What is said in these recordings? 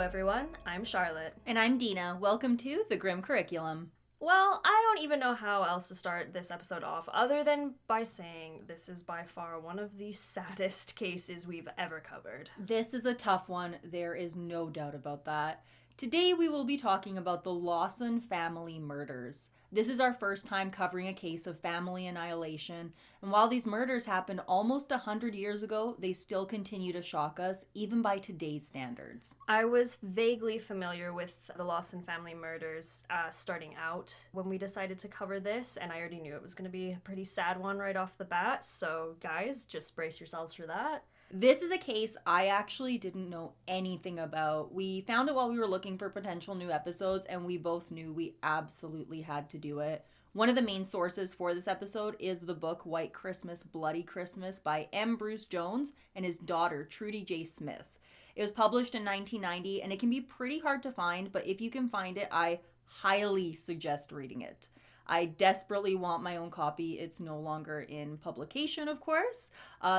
everyone. I'm Charlotte. And I'm Dina. Welcome to the Grim Curriculum. Well, I don't even know how else to start this episode off other than by saying this is by far one of the saddest cases we've ever covered. This is a tough one. There is no doubt about that. Today we will be talking about the Lawson family murders. This is our first time covering a case of family annihilation, and while these murders happened almost 100 years ago, they still continue to shock us, even by today's standards. I was vaguely familiar with the Lawson family murders starting out when we decided to cover this, and I already knew it was going to be a pretty sad one right off the bat, so guys, just brace yourselves for that. This is a case I actually didn't know anything about. We found it while we were looking for potential new episodes, and we both knew we absolutely had to do it. One of the main sources for this episode is the book White Christmas, Bloody Christmas by M. Bruce Jones and his daughter, Trudy J. Smith. It was published in 1990, and it can be pretty hard to find, but if you can find it, I highly suggest reading it. I desperately want my own copy. It's no longer in publication, of course.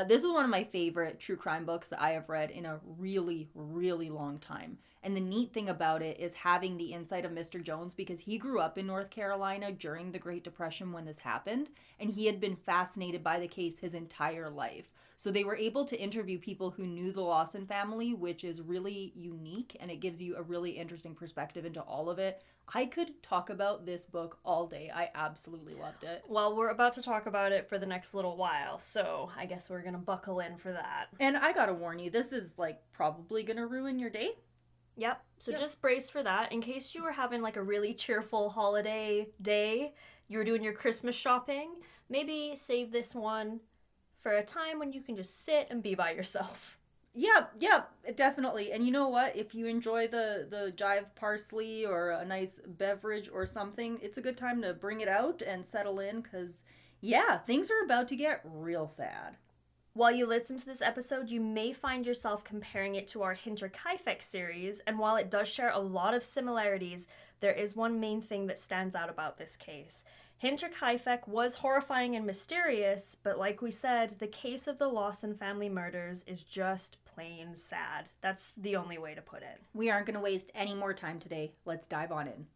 This is one of my favorite true crime books that I have read in a really, really long time. And the neat thing about it is having the insight of Mr. Jones, because he grew up in North Carolina during the Great Depression when this happened, and he had been fascinated by the case his entire life. So they were able to interview people who knew the Lawson family, which is really unique, and it gives you a really interesting perspective into all of it. I could talk about this book all day. I absolutely loved it. Well, we're about to talk about it for the next little while, so I guess we're gonna buckle in for that. And I gotta warn you, this is probably gonna ruin your day. Yep, so just brace for that. In case you were having a really cheerful holiday day, you were doing your Christmas shopping, maybe save this one for a time when you can just sit and be by yourself. Yeah, definitely. And you know what? If you enjoy the jive parsley or a nice beverage or something, it's a good time to bring it out and settle in because, things are about to get real sad. While you listen to this episode, you may find yourself comparing it to our Hinterkaifeck series, and while it does share a lot of similarities, there is one main thing that stands out about this case. Hinterkaifeck was horrifying and mysterious, but like we said, the case of the Lawson family murders is just plain sad. That's the only way to put it. We aren't going to waste any more time today. Let's dive on in.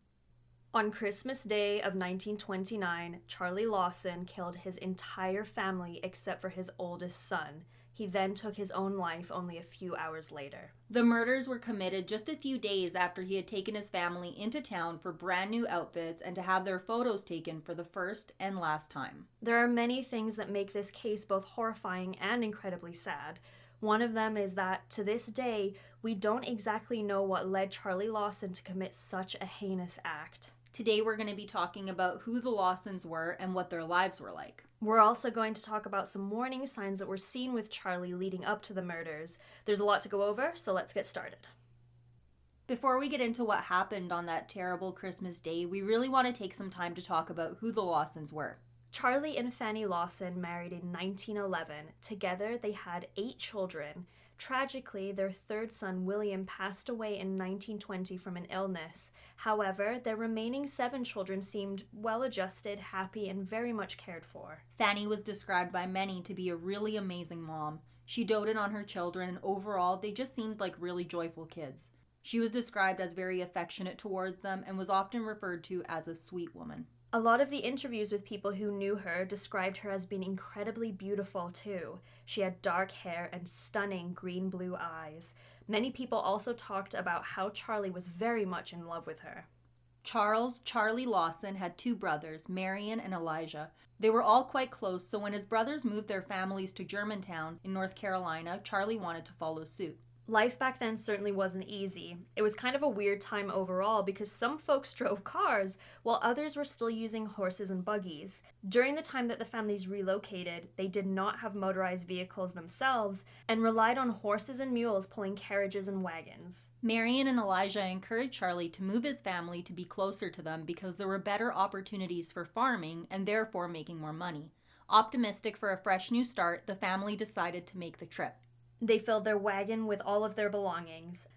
On Christmas Day of 1929, Charlie Lawson killed his entire family except for his oldest son. He then took his own life only a few hours later. The murders were committed just a few days after he had taken his family into town for brand new outfits and to have their photos taken for the first and last time. There are many things that make this case both horrifying and incredibly sad. One of them is that, to this day, we don't exactly know what led Charlie Lawson to commit such a heinous act. Today we're going to be talking about who the Lawsons were and what their lives were like. We're also going to talk about some warning signs that were seen with Charlie leading up to the murders. There's a lot to go over, so let's get started. Before we get into what happened on that terrible Christmas day, we really want to take some time to talk about who the Lawsons were. Charlie and Fanny Lawson married in 1911. Together, they had 8 children. Tragically, their third son, William, passed away in 1920 from an illness. However, their remaining 7 children seemed well-adjusted, happy, and very much cared for. Fanny was described by many to be a really amazing mom. She doted on her children, and overall, they just seemed like really joyful kids. She was described as very affectionate towards them and was often referred to as a sweet woman. A lot of the interviews with people who knew her described her as being incredibly beautiful too. She had dark hair and stunning green-blue eyes. Many people also talked about how Charlie was very much in love with her. Charlie Lawson had 2 brothers, Marion and Elijah. They were all quite close, so when his brothers moved their families to Germantown in North Carolina, Charlie wanted to follow suit. Life back then certainly wasn't easy. It was kind of a weird time overall because some folks drove cars while others were still using horses and buggies. During the time that the families relocated, they did not have motorized vehicles themselves and relied on horses and mules pulling carriages and wagons. Marion and Elijah encouraged Charlie to move his family to be closer to them because there were better opportunities for farming and therefore making more money. Optimistic for a fresh new start, the family decided to make the trip. They filled their wagon with all of their belongings.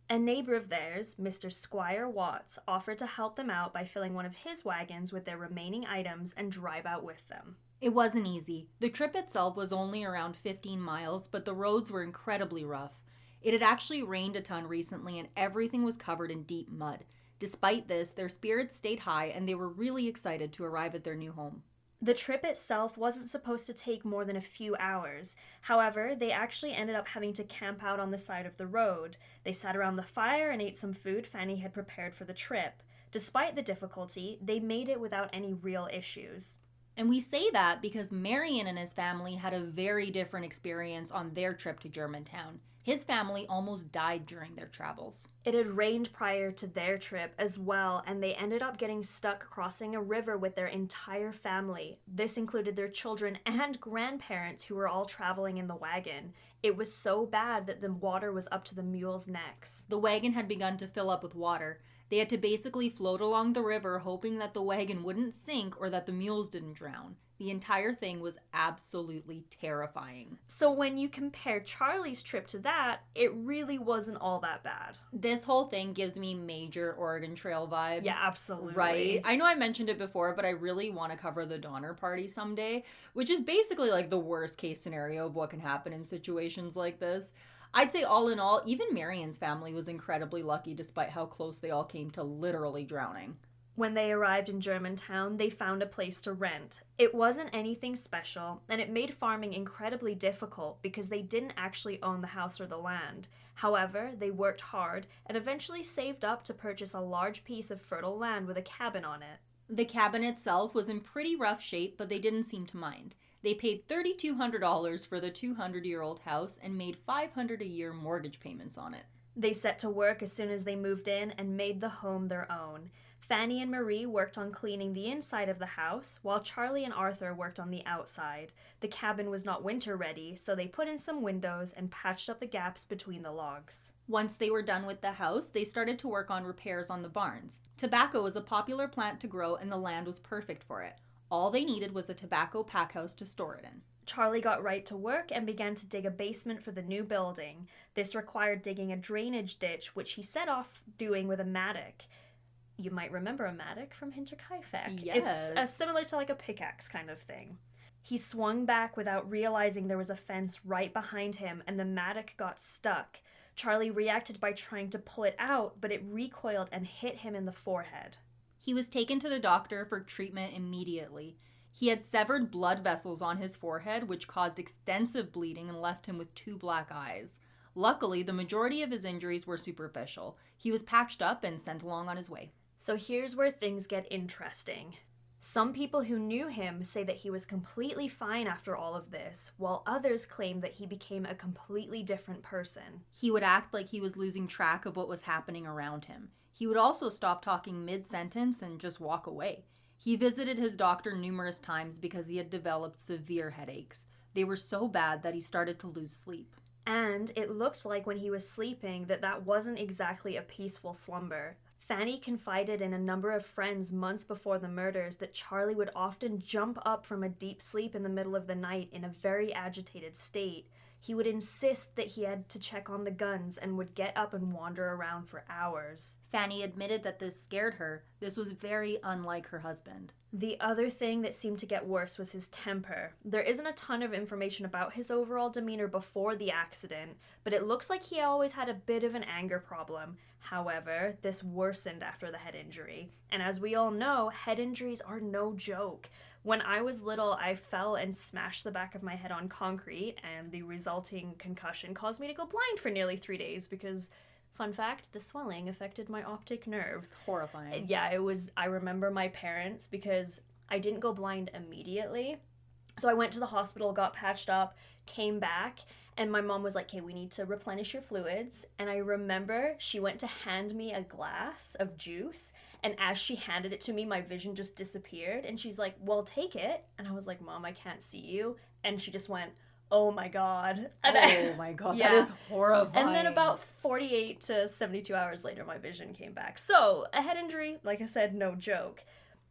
A neighbor of theirs, Mr. Squire Watts, offered to help them out by filling one of his wagons with their remaining items and drive out with them. It wasn't easy. The trip itself was only around 15 miles, but the roads were incredibly rough. It had actually rained a ton recently and everything was covered in deep mud. Despite this, their spirits stayed high and they were really excited to arrive at their new home. The trip itself wasn't supposed to take more than a few hours. However, they actually ended up having to camp out on the side of the road. They sat around the fire and ate some food Fanny had prepared for the trip. Despite the difficulty, they made it without any real issues. And we say that because Marion and his family had a very different experience on their trip to Germantown. His family almost died during their travels. It had rained prior to their trip as well, and they ended up getting stuck crossing a river with their entire family. This included their children and grandparents who were all traveling in the wagon. It was so bad that the water was up to the mules' necks. The wagon had begun to fill up with water. They had to basically float along the river hoping that the wagon wouldn't sink or that the mules didn't drown. The entire thing was absolutely terrifying. So when you compare Charlie's trip to that, it really wasn't all that bad. This whole thing gives me major Oregon Trail vibes. Yeah, absolutely. Right? I know I mentioned it before, but I really want to cover the Donner Party someday, which is basically like the worst case scenario of what can happen in situations like this. I'd say all in all, even Marion's family was incredibly lucky despite how close they all came to literally drowning. When they arrived in Germantown, they found a place to rent. It wasn't anything special, and it made farming incredibly difficult because they didn't actually own the house or the land. However, they worked hard and eventually saved up to purchase a large piece of fertile land with a cabin on it. The cabin itself was in pretty rough shape, but they didn't seem to mind. They paid $3,200 for the 200-year-old house and made $500 a year mortgage payments on it. They set to work as soon as they moved in and made the home their own. Fanny and Marie worked on cleaning the inside of the house, while Charlie and Arthur worked on the outside. The cabin was not winter ready, so they put in some windows and patched up the gaps between the logs. Once they were done with the house, they started to work on repairs on the barns. Tobacco was a popular plant to grow and the land was perfect for it. All they needed was a tobacco packhouse to store it in. Charlie got right to work and began to dig a basement for the new building. This required digging a drainage ditch, which he set off doing with a mattock. You might remember a mattock from Hinterkaifeck. Yes. It's similar to like a pickaxe kind of thing. He swung back without realizing there was a fence right behind him and the mattock got stuck. Charlie reacted by trying to pull it out, but it recoiled and hit him in the forehead. He was taken to the doctor for treatment immediately. He had severed blood vessels on his forehead, which caused extensive bleeding and left him with 2 black eyes. Luckily, the majority of his injuries were superficial. He was patched up and sent along on his way. So here's where things get interesting. Some people who knew him say that he was completely fine after all of this, while others claim that he became a completely different person. He would act like he was losing track of what was happening around him. He would also stop talking mid-sentence and just walk away. He visited his doctor numerous times because he had developed severe headaches. They were so bad that he started to lose sleep. And it looked like when he was sleeping that wasn't exactly a peaceful slumber. Fanny confided in a number of friends months before the murders that Charlie would often jump up from a deep sleep in the middle of the night in a very agitated state. He would insist that he had to check on the guns and would get up and wander around for hours. Fanny admitted that this scared her. This was very unlike her husband. The other thing that seemed to get worse was his temper. There isn't a ton of information about his overall demeanor before the accident, but it looks like he always had a bit of an anger problem. However, this worsened after the head injury. And as we all know, head injuries are no joke. When I was little, I fell and smashed the back of my head on concrete, and the resulting concussion caused me to go blind for nearly 3 days because, fun fact, the swelling affected my optic nerve. It's horrifying. Yeah, it was. I remember my parents because I didn't go blind immediately. So I went to the hospital, got patched up, came back, and my mom was like, okay, we need to replenish your fluids. And I remember she went to hand me a glass of juice, and as she handed it to me, my vision just disappeared. And she's like, well, take it. And I was like, Mom, I can't see you. And she just went, oh my God. And my God, yeah. That is horrifying. And then about 48 to 72 hours later, my vision came back. So a head injury, like I said, no joke.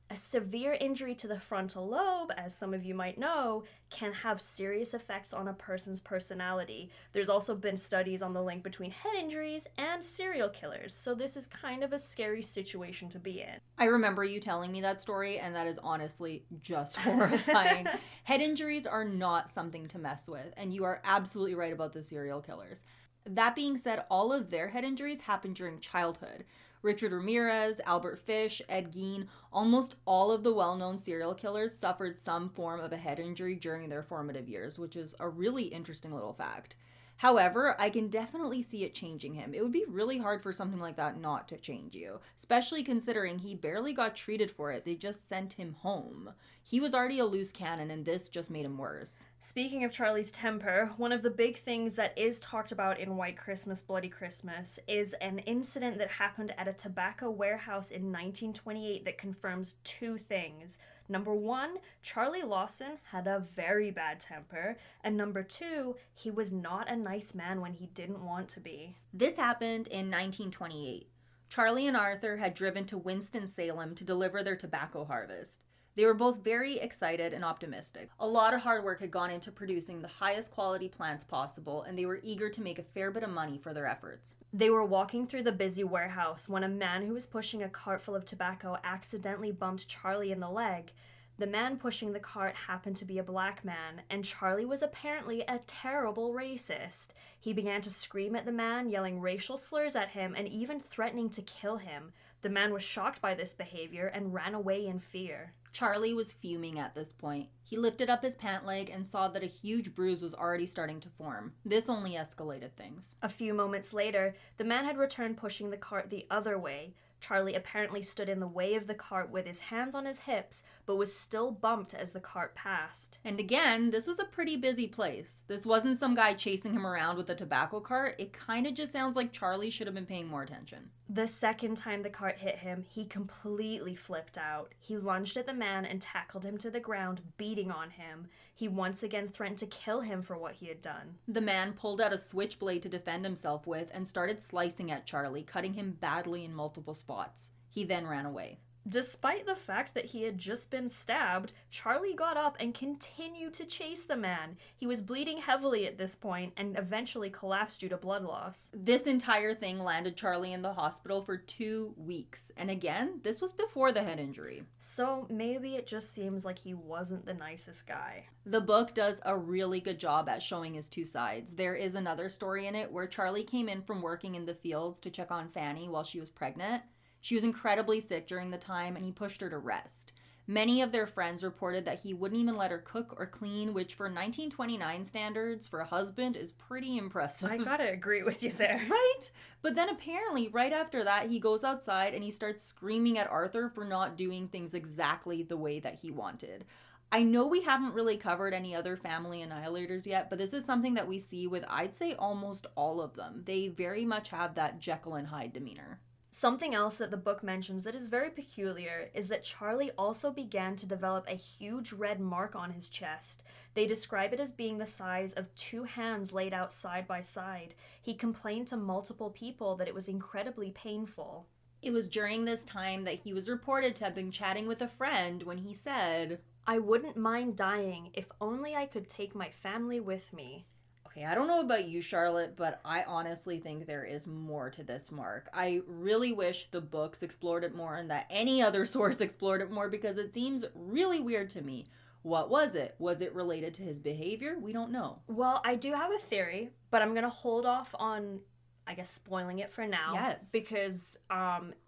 A severe injury to the frontal lobe, as some of you might know, can have serious effects on a person's personality. There's also been studies on the link between head injuries and serial killers, so this is kind of a scary situation to be in. I remember you telling me that story, and that is honestly just horrifying. Head injuries are not something to mess with, and you are absolutely right about the serial killers. That being said, all of their head injuries happened during childhood. Richard Ramirez, Albert Fish, Ed Gein, almost all of the well-known serial killers suffered some form of a head injury during their formative years, which is a really interesting little fact. However, I can definitely see it changing him. It would be really hard for something like that not to change you, especially considering he barely got treated for it. They just sent him home. He was already a loose cannon, and this just made him worse. Speaking of Charlie's temper, one of the big things that is talked about in White Christmas, Bloody Christmas is an incident that happened at a tobacco warehouse in 1928 that confirms two things. Number one, Charlie Lawson had a very bad temper. And number two, he was not a nice man when he didn't want to be. This happened in 1928. Charlie and Arthur had driven to Winston-Salem to deliver their tobacco harvest. They were both very excited and optimistic. A lot of hard work had gone into producing the highest quality plants possible, and they were eager to make a fair bit of money for their efforts. They were walking through the busy warehouse when a man who was pushing a cart full of tobacco accidentally bumped Charlie in the leg. The man pushing the cart happened to be a black man, and Charlie was apparently a terrible racist. He began to scream at the man, yelling racial slurs at him, and even threatening to kill him. The man was shocked by this behavior and ran away in fear. Charlie was fuming at this point. He lifted up his pant leg and saw that a huge bruise was already starting to form. This only escalated things. A few moments later, the man had returned pushing the cart the other way. Charlie apparently stood in the way of the cart with his hands on his hips, but was still bumped as the cart passed. And again, this was a pretty busy place. This wasn't some guy chasing him around with a tobacco cart. It kind of just sounds like Charlie should have been paying more attention. The second time the cart hit him, he completely flipped out. He lunged at the man and tackled him to the ground, beating on him. He once again threatened to kill him for what he had done. The man pulled out a switchblade to defend himself with and started slicing at Charlie, cutting him badly in multiple spots. He then ran away. Despite the fact that he had just been stabbed, Charlie got up and continued to chase the man. He was bleeding heavily at this point and eventually collapsed due to blood loss. This entire thing landed Charlie in the hospital for 2 weeks. And again, this was before the head injury. So maybe it just seems like he wasn't the nicest guy. The book does a really good job at showing his two sides. There is another story in it where Charlie came in from working in the fields to check on Fanny while she was pregnant. She was incredibly sick during the time, and he pushed her to rest. Many of their friends reported that he wouldn't even let her cook or clean, which for 1929 standards for a husband is pretty impressive. I gotta agree with you there. Right? But then apparently, right after that, he goes outside and he starts screaming at Arthur for not doing things exactly the way that he wanted. I know we haven't really covered any other family annihilators yet, but this is something that we see with, I'd say, almost all of them. They very much have that Jekyll and Hyde demeanor. Something else that the book mentions that is very peculiar is that Charlie also began to develop a huge red mark on his chest. They describe it as being the size of 2 hands laid out side by side. He complained to multiple people that it was incredibly painful. It was during this time that he was reported to have been chatting with a friend when he said, "I wouldn't mind dying if only I could take my family with me." Okay, I don't know about you, Charlotte, but I honestly think there is more to this mark. I really wish the books explored it more and that any other source explored it more because it seems really weird to me. What was it? Was it related to his behavior? We don't know. Well, I do have a theory, but I'm going to hold off on, I guess, spoiling it for now. Yes. Because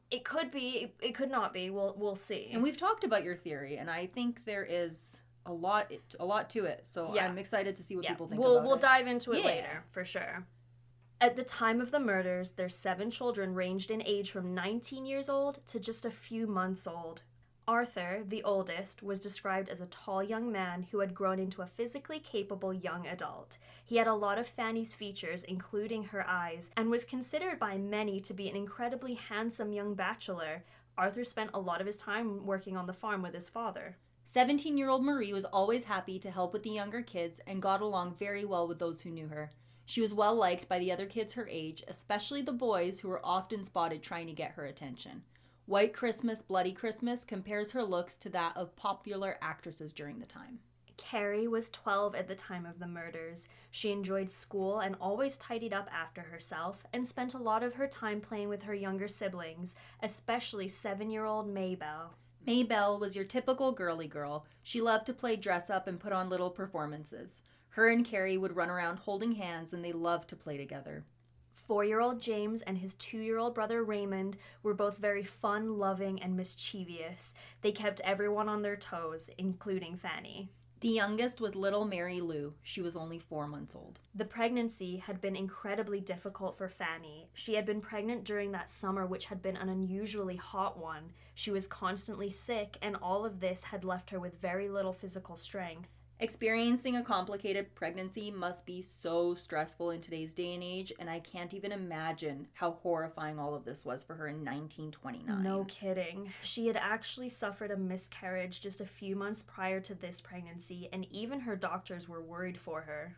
it could be, it could not be. We'll see. And we've talked about your theory, and I think there is a lot to it. So yeah. I'm excited to see what people think about it. We'll dive into it later, for sure. At the time of the murders, their 7 children ranged in age from 19 years old to just a few months old. Arthur, the oldest, was described as a tall young man who had grown into a physically capable young adult. He had a lot of Fanny's features, including her eyes, and was considered by many to be an incredibly handsome young bachelor. Arthur spent a lot of his time working on the farm with his father. 17-year-old Marie was always happy to help with the younger kids and got along very well with those who knew her. She was well liked by the other kids her age, especially the boys who were often spotted trying to get her attention. White Christmas, Bloody Christmas compares her looks to that of popular actresses during the time. Carrie was 12 at the time of the murders. She enjoyed school and always tidied up after herself and spent a lot of her time playing with her younger siblings, especially 7-year-old Maybelle. Maybelle was your typical girly girl. She loved to play dress up and put on little performances. Her and Carrie would run around holding hands and they loved to play together. 4-year-old James and his 2-year-old brother Raymond were both very fun, loving, and mischievous. They kept everyone on their toes, including Fanny. The youngest was little Mary Lou. She was only 4 months old. The pregnancy had been incredibly difficult for Fanny. She had been pregnant during that summer, which had been an unusually hot one. She was constantly sick, and all of this had left her with very little physical strength. Experiencing a complicated pregnancy must be so stressful in today's day and age, and I can't even imagine how horrifying all of this was for her in 1929. No kidding. She had actually suffered a miscarriage just a few months prior to this pregnancy, and even her doctors were worried for her.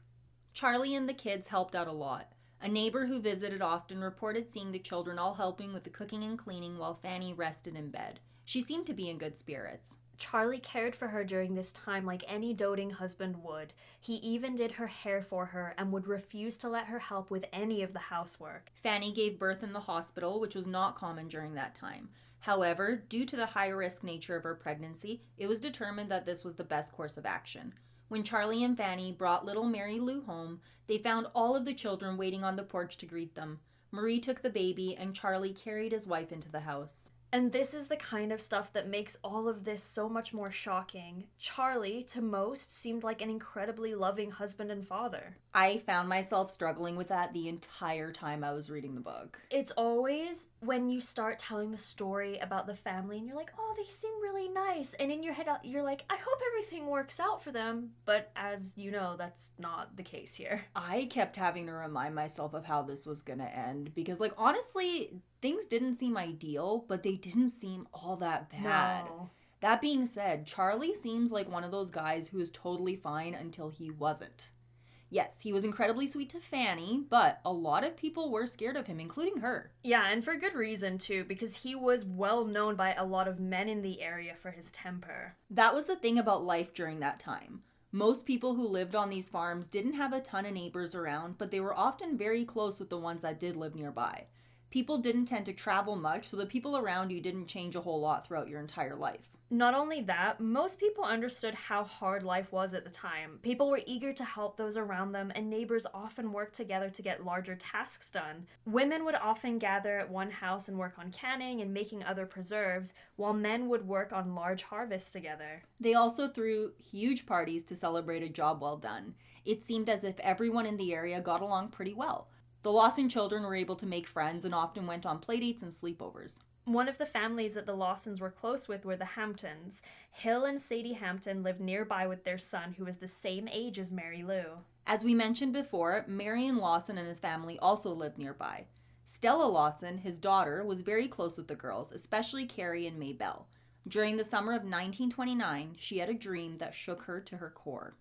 Charlie and the kids helped out a lot. A neighbor who visited often reported seeing the children all helping with the cooking and cleaning while Fanny rested in bed. She seemed to be in good spirits. Charlie cared for her during this time like any doting husband would. He even did her hair for her and would refuse to let her help with any of the housework. Fanny gave birth in the hospital, which was not common during that time. However, due to the high-risk nature of her pregnancy, it was determined that this was the best course of action. When Charlie and Fanny brought little Mary Lou home, they found all of the children waiting on the porch to greet them. Marie took the baby, and Charlie carried his wife into the house. And this is the kind of stuff that makes all of this so much more shocking. Charlie, to most, seemed like an incredibly loving husband and father. I found myself struggling with that the entire time I was reading the book. It's always when you start telling the story about the family and you're like, oh, they seem really nice. And in your head, you're like, I hope everything works out for them. But as you know, that's not the case here. I kept having to remind myself of how this was gonna end because, like, honestly, things didn't seem ideal, but they didn't seem all that bad. No. That being said, Charlie seems like one of those guys who is totally fine until he wasn't. Yes, he was incredibly sweet to Fanny, but a lot of people were scared of him, including her. Yeah, and for good reason, too, because he was well known by a lot of men in the area for his temper. That was the thing about life during that time. Most people who lived on these farms didn't have a ton of neighbors around, but they were often very close with the ones that did live nearby. People didn't tend to travel much, so the people around you didn't change a whole lot throughout your entire life. Not only that, most people understood how hard life was at the time. People were eager to help those around them, and neighbors often worked together to get larger tasks done. Women would often gather at one house and work on canning and making other preserves, while men would work on large harvests together. They also threw huge parties to celebrate a job well done. It seemed as if everyone in the area got along pretty well. The Lawson children were able to make friends and often went on playdates and sleepovers. One of the families that the Lawsons were close with were the Hamptons. Hill and Sadie Hampton lived nearby with their son, who was the same age as Mary Lou. As we mentioned before, Marion Lawson and his family also lived nearby. Stella Lawson, his daughter, was very close with the girls, especially Carrie and Maybelle. During the summer of 1929, she had a dream that shook her to her core.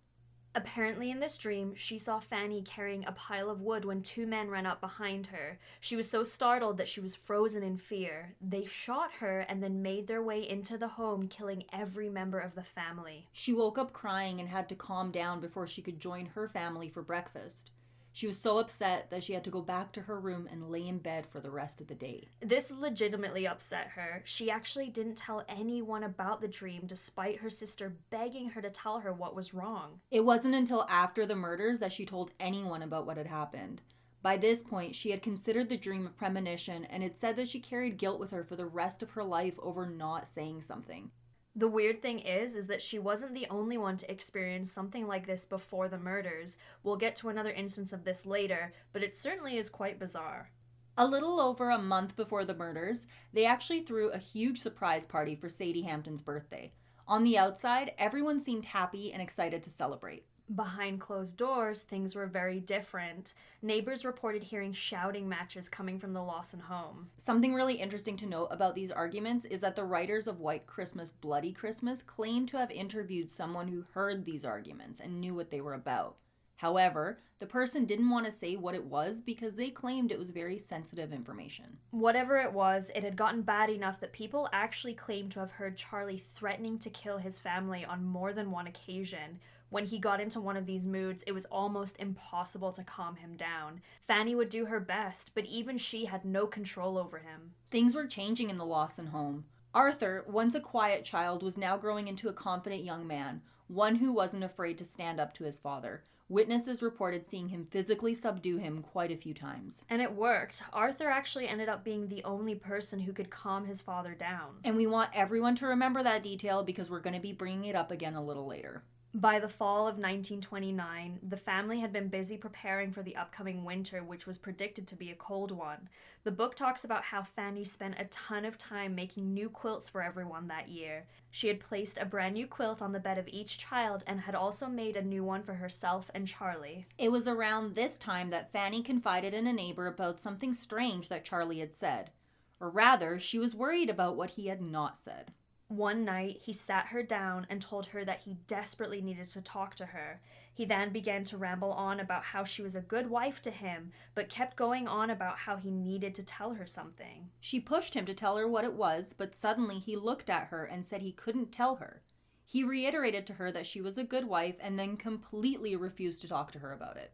Apparently in this dream, she saw Fanny carrying a pile of wood when 2 men ran up behind her. She was so startled that she was frozen in fear. They shot her and then made their way into the home, killing every member of the family. She woke up crying and had to calm down before she could join her family for breakfast. She was so upset that she had to go back to her room and lay in bed for the rest of the day. This legitimately upset her. She actually didn't tell anyone about the dream, despite her sister begging her to tell her what was wrong. It wasn't until after the murders that she told anyone about what had happened. By this point, she had considered the dream a premonition, and it said that she carried guilt with her for the rest of her life over not saying something. The weird thing is that she wasn't the only one to experience something like this before the murders. We'll get to another instance of this later, but it certainly is quite bizarre. A little over a month before the murders, they actually threw a huge surprise party for Sadie Hampton's birthday. On the outside, everyone seemed happy and excited to celebrate. Behind closed doors, things were very different. Neighbors reported hearing shouting matches coming from the Lawson home. Something really interesting to note about these arguments is that the writers of White Christmas, Bloody Christmas claim to have interviewed someone who heard these arguments and knew what they were about. However, the person didn't want to say what it was because they claimed it was very sensitive information. Whatever it was, it had gotten bad enough that people actually claimed to have heard Charlie threatening to kill his family on more than one occasion. When he got into one of these moods, it was almost impossible to calm him down. Fanny would do her best, but even she had no control over him. Things were changing in the Lawson home. Arthur, once a quiet child, was now growing into a confident young man, one who wasn't afraid to stand up to his father. Witnesses reported seeing him physically subdue him quite a few times. And it worked. Arthur actually ended up being the only person who could calm his father down. And we want everyone to remember that detail because we're going to be bringing it up again a little later. By the fall of 1929, the family had been busy preparing for the upcoming winter, which was predicted to be a cold one. The book talks about how Fanny spent a ton of time making new quilts for everyone that year. She had placed a brand new quilt on the bed of each child and had also made a new one for herself and Charlie. It was around this time that Fanny confided in a neighbor about something strange that Charlie had said. Or rather, she was worried about what he had not said. One night, he sat her down and told her that he desperately needed to talk to her. He then began to ramble on about how she was a good wife to him, but kept going on about how he needed to tell her something. She pushed him to tell her what it was, but suddenly he looked at her and said he couldn't tell her. He reiterated to her that she was a good wife and then completely refused to talk to her about it.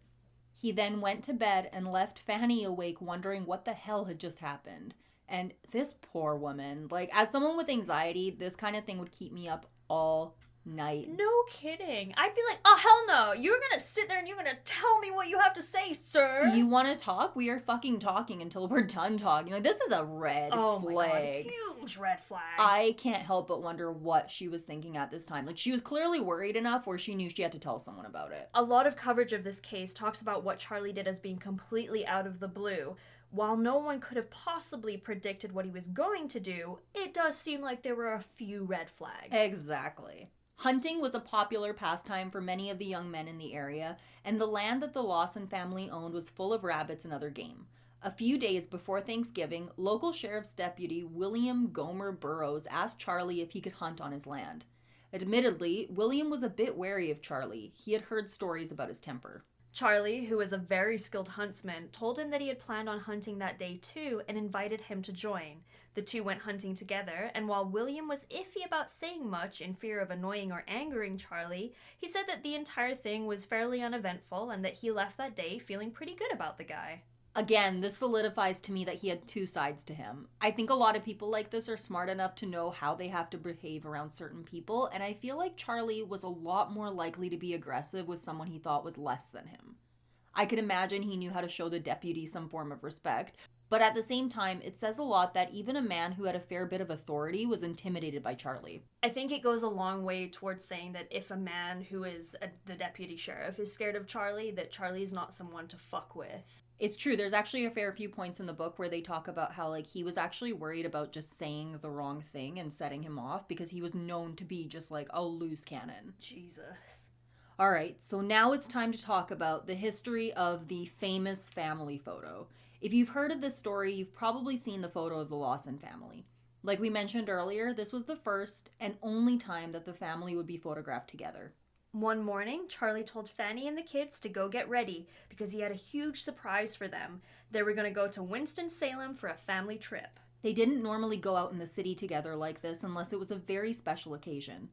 He then went to bed and left Fanny awake wondering what the hell had just happened. And this poor woman, as someone with anxiety, this kind of thing would keep me up all night. No kidding. I'd be like, oh, hell no. You're gonna sit there and you're gonna tell me what you have to say, sir. You want to talk? We are fucking talking until we're done talking. This is a red flag. Oh my God, huge red flag. I can't help but wonder what she was thinking at this time. She was clearly worried enough where she knew she had to tell someone about it. A lot of coverage of this case talks about what Charlie did as being completely out of the blue. While no one could have possibly predicted what he was going to do, it does seem like there were a few red flags. Exactly. Hunting was a popular pastime for many of the young men in the area, and the land that the Lawson family owned was full of rabbits and other game. A few days before Thanksgiving, local sheriff's deputy William Gomer Burroughs asked Charlie if he could hunt on his land. Admittedly, William was a bit wary of Charlie. He had heard stories about his temper. Charlie, who was a very skilled huntsman, told him that he had planned on hunting that day too and invited him to join. The two went hunting together, and while William was iffy about saying much in fear of annoying or angering Charlie, he said that the entire thing was fairly uneventful and that he left that day feeling pretty good about the guy. Again, this solidifies to me that he had two sides to him. I think a lot of people like this are smart enough to know how they have to behave around certain people, and I feel like Charlie was a lot more likely to be aggressive with someone he thought was less than him. I could imagine he knew how to show the deputy some form of respect, but at the same time, it says a lot that even a man who had a fair bit of authority was intimidated by Charlie. I think it goes a long way towards saying that if a man who is the deputy sheriff is scared of Charlie, that Charlie is not someone to fuck with. It's true. There's actually a fair few points in the book where they talk about how, he was actually worried about just saying the wrong thing and setting him off because he was known to be just a loose cannon. Jesus. All right, so now it's time to talk about the history of the famous family photo. If you've heard of this story, you've probably seen the photo of the Lawson family. Like we mentioned earlier, this was the first and only time that the family would be photographed together. One morning, Charlie told Fanny and the kids to go get ready because he had a huge surprise for them. They were going to go to Winston-Salem for a family trip. They didn't normally go out in the city together like this unless it was a very special occasion.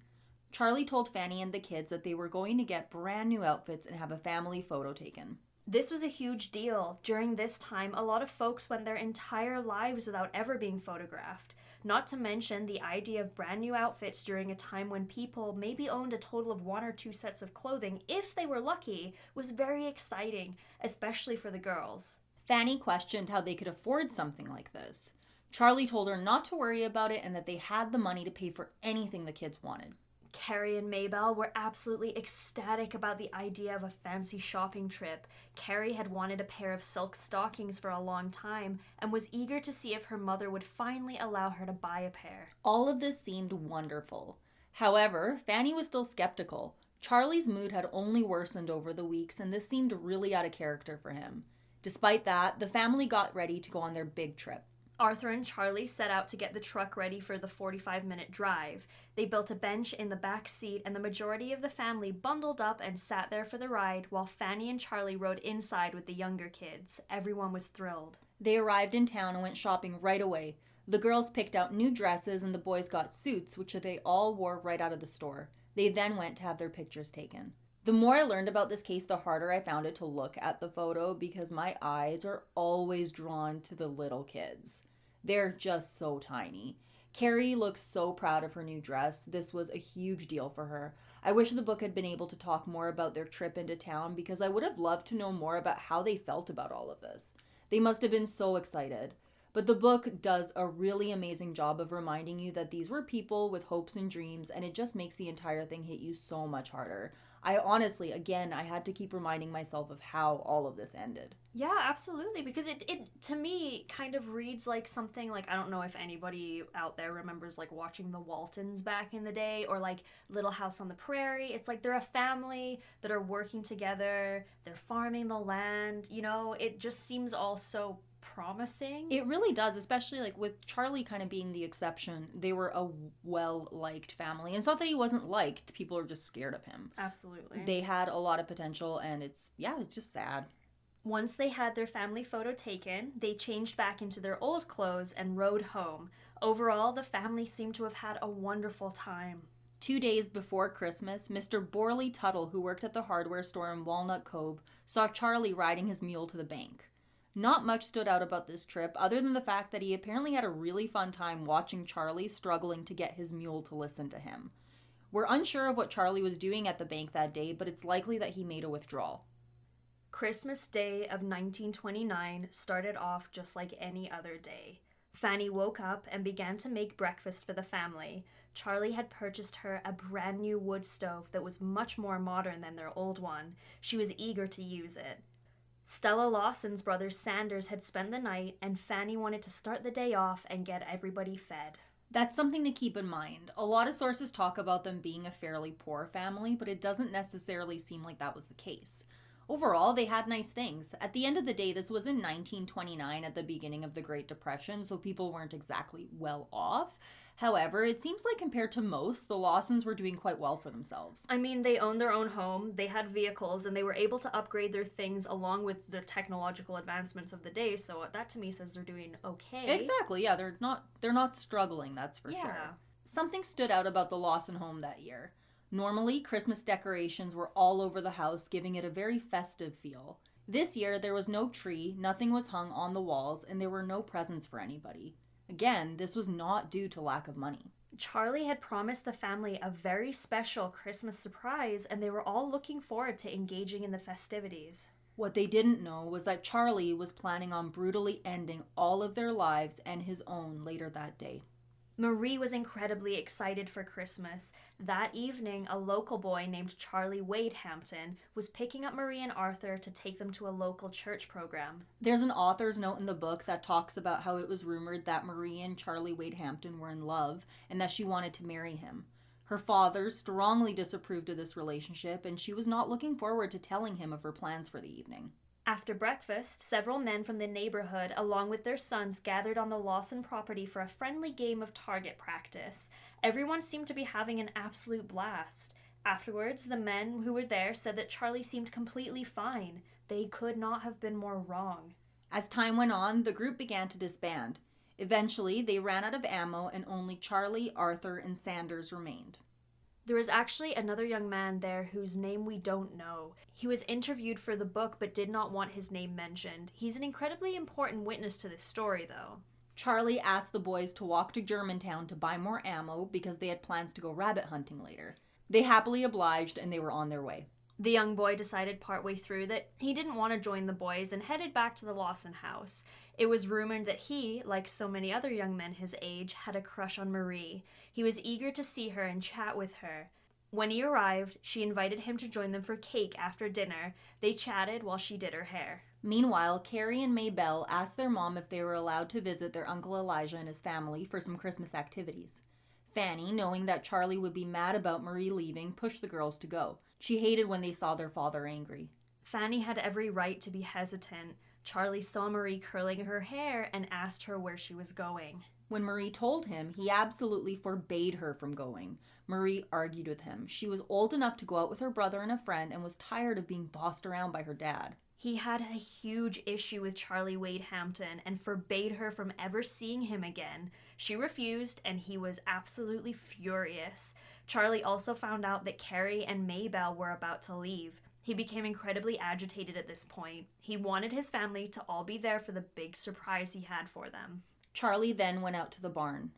Charlie told Fanny and the kids that they were going to get brand new outfits and have a family photo taken. This was a huge deal. During this time, a lot of folks went their entire lives without ever being photographed. Not to mention, the idea of brand new outfits during a time when people maybe owned a total of 1 or 2 sets of clothing, if they were lucky, was very exciting, especially for the girls. Fanny questioned how they could afford something like this. Charlie told her not to worry about it and that they had the money to pay for anything the kids wanted. Carrie and Maybelle were absolutely ecstatic about the idea of a fancy shopping trip. Carrie had wanted a pair of silk stockings for a long time and was eager to see if her mother would finally allow her to buy a pair. All of this seemed wonderful. However, Fanny was still skeptical. Charlie's mood had only worsened over the weeks, and this seemed really out of character for him. Despite that, the family got ready to go on their big trip. Arthur and Charlie set out to get the truck ready for the 45-minute drive. They built a bench in the back seat, and the majority of the family bundled up and sat there for the ride while Fanny and Charlie rode inside with the younger kids. Everyone was thrilled. They arrived in town and went shopping right away. The girls picked out new dresses and the boys got suits, which they all wore right out of the store. They then went to have their pictures taken. The more I learned about this case, the harder I found it to look at the photo because my eyes are always drawn to the little kids. They're just so tiny. Carrie looks so proud of her new dress. This was a huge deal for her. I wish the book had been able to talk more about their trip into town because I would have loved to know more about how they felt about all of this. They must have been so excited. But the book does a really amazing job of reminding you that these were people with hopes and dreams, and it just makes the entire thing hit you so much harder. I honestly, again, I had to keep reminding myself of how all of this ended. Yeah, absolutely. Because it to me kind of reads like something like, I don't know if anybody out there remembers like watching the Waltons back in the day, or like Little House on the Prairie. It's like they're a family that are working together, they're farming the land, it just seems all so promising. It really does, especially like with Charlie kind of being the exception. They were a well-liked family. And it's not that he wasn't liked, people are just scared of him. Absolutely. They had a lot of potential, and it's just sad. Once they had their family photo taken, they changed back into their old clothes and rode home. Overall, the family seemed to have had a wonderful time. 2 days before Christmas, Mr. Borley Tuttle, who worked at the hardware store in Walnut Cove, saw Charlie riding his mule to the bank. Not much stood out about this trip, other than the fact that he apparently had a really fun time watching Charlie struggling to get his mule to listen to him. We're unsure of what Charlie was doing at the bank that day, but it's likely that he made a withdrawal. Christmas Day of 1929 started off just like any other day. Fanny woke up and began to make breakfast for the family. Charlie had purchased her a brand new wood stove that was much more modern than their old one. She was eager to use it. Stella Lawson's brother Sanders had spent the night, and Fanny wanted to start the day off and get everybody fed. That's something to keep in mind. A lot of sources talk about them being a fairly poor family, but it doesn't necessarily seem like that was the case. Overall, they had nice things. At the end of the day, this was in 1929 at the beginning of the Great Depression, so people weren't exactly well off. However, it seems like compared to most, the Lawsons were doing quite well for themselves. I mean, they owned their own home, they had vehicles, and they were able to upgrade their things along with the technological advancements of the day, so that to me says they're doing okay. Exactly, yeah, they're not struggling, that's for sure. Something stood out about the Lawson home that year. Normally, Christmas decorations were all over the house, giving it a very festive feel. This year, there was no tree, nothing was hung on the walls, and there were no presents for anybody. Again, this was not due to lack of money. Charlie had promised the family a very special Christmas surprise, and they were all looking forward to engaging in the festivities. What they didn't know was that Charlie was planning on brutally ending all of their lives and his own later that day. Marie was incredibly excited for Christmas. That evening, a local boy named Charlie Wade Hampton was picking up Marie and Arthur to take them to a local church program. There's an author's note in the book that talks about how it was rumored that Marie and Charlie Wade Hampton were in love and that she wanted to marry him. Her father strongly disapproved of this relationship, and she was not looking forward to telling him of her plans for the evening. After breakfast, several men from the neighborhood, along with their sons, gathered on the Lawson property for a friendly game of target practice. Everyone seemed to be having an absolute blast. Afterwards, the men who were there said that Charlie seemed completely fine. They could not have been more wrong. As time went on, the group began to disband. Eventually, they ran out of ammo, and only Charlie, Arthur, and Sanders remained. There is actually another young man there whose name we don't know. He was interviewed for the book but did not want his name mentioned. He's an incredibly important witness to this story, though. Charlie asked the boys to walk to Germantown to buy more ammo because they had plans to go rabbit hunting later. They happily obliged, and they were on their way. The young boy decided partway through that he didn't want to join the boys and headed back to the Lawson house. It was rumored that he, like so many other young men his age, had a crush on Marie. He was eager to see her and chat with her. When he arrived, she invited him to join them for cake after dinner. They chatted while she did her hair. Meanwhile, Carrie and Maybelle asked their mom if they were allowed to visit their Uncle Elijah and his family for some Christmas activities. Fanny, knowing that Charlie would be mad about Marie leaving, pushed the girls to go. She hated when they saw their father angry. Fanny had every right to be hesitant. Charlie saw Marie curling her hair and asked her where she was going. When Marie told him, he absolutely forbade her from going. Marie argued with him. She was old enough to go out with her brother and a friend and was tired of being bossed around by her dad. He had a huge issue with Charlie Wade Hampton and forbade her from ever seeing him again. She refused, and he was absolutely furious. Charlie also found out that Carrie and Maybelle were about to leave. He became incredibly agitated at this point. He wanted his family to all be there for the big surprise he had for them. Charlie then went out to the barn.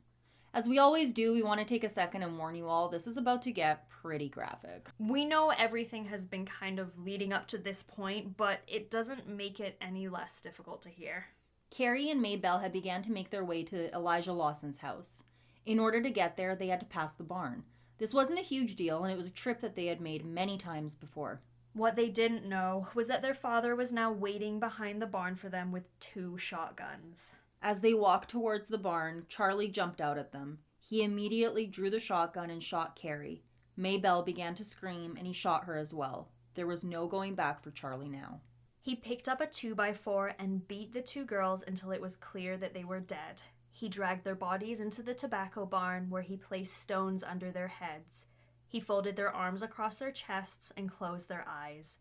As we always do, we want to take a second and warn you all, this is about to get pretty graphic. We know everything has been kind of leading up to this point, but it doesn't make it any less difficult to hear. Carrie and Maybelle had began to make their way to Elijah Lawson's house. In order to get there, they had to pass the barn. This wasn't a huge deal, and it was a trip that they had made many times before. What they didn't know was that their father was now waiting behind the barn for them with 2 shotguns. As they walked towards the barn, Charlie jumped out at them. He immediately drew the shotgun and shot Carrie. Maybelle began to scream, and he shot her as well. There was no going back for Charlie now. He picked up a 2x4 and beat the 2 girls until it was clear that they were dead. He dragged their bodies into the tobacco barn where he placed stones under their heads. He folded their arms across their chests and closed their eyes.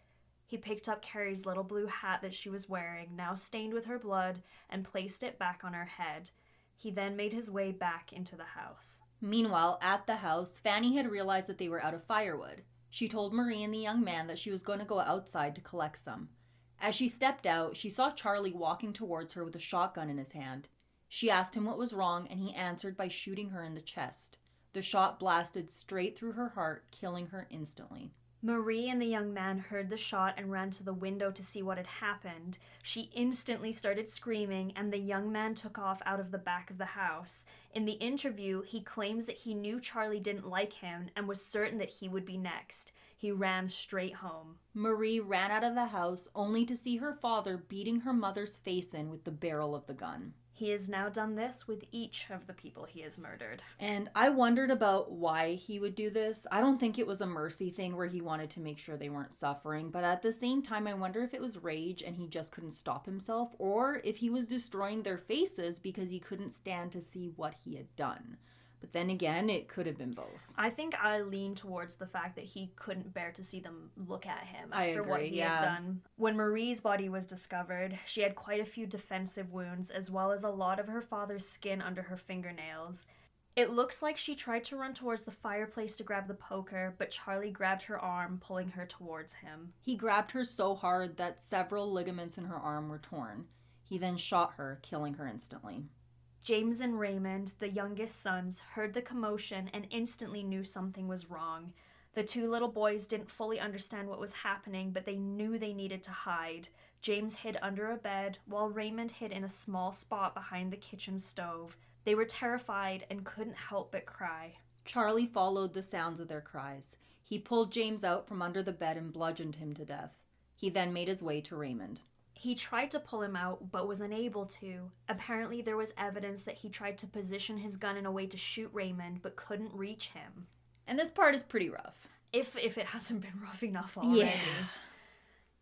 He picked up Carrie's little blue hat that she was wearing, now stained with her blood, and placed it back on her head. He then made his way back into the house. Meanwhile, at the house, Fanny had realized that they were out of firewood. She told Marie and the young man that she was going to go outside to collect some. As she stepped out, she saw Charlie walking towards her with a shotgun in his hand. She asked him what was wrong, and he answered by shooting her in the chest. The shot blasted straight through her heart, killing her instantly. Marie and the young man heard the shot and ran to the window to see what had happened. She instantly started screaming, and the young man took off out of the back of the house. In the interview, he claims that he knew Charlie didn't like him and was certain that he would be next. He ran straight home. Marie ran out of the house only to see her father beating her mother's face in with the barrel of the gun. He has now done this with each of the people he has murdered. And I wondered about why he would do this. I don't think it was a mercy thing where he wanted to make sure they weren't suffering, but at the same time, I wonder if it was rage and he just couldn't stop himself, or if he was destroying their faces because he couldn't stand to see what he had done. But then again, it could have been both. I think I lean towards the fact that he couldn't bear to see them look at him after what he yeah. had done. When Marie's body was discovered, she had quite a few defensive wounds, as well as a lot of her father's skin under her fingernails. It looks like she tried to run towards the fireplace to grab the poker, but Charlie grabbed her arm, pulling her towards him. He grabbed her so hard that several ligaments in her arm were torn. He then shot her, killing her instantly. James and Raymond, the youngest sons, heard the commotion and instantly knew something was wrong. The 2 little boys didn't fully understand what was happening, but they knew they needed to hide. James hid under a bed, while Raymond hid in a small spot behind the kitchen stove. They were terrified and couldn't help but cry. Charlie followed the sounds of their cries. He pulled James out from under the bed and bludgeoned him to death. He then made his way to Raymond. He tried to pull him out, but was unable to. Apparently, there was evidence that he tried to position his gun in a way to shoot Raymond, but couldn't reach him. And this part is pretty rough. If it hasn't been rough enough already. Yeah.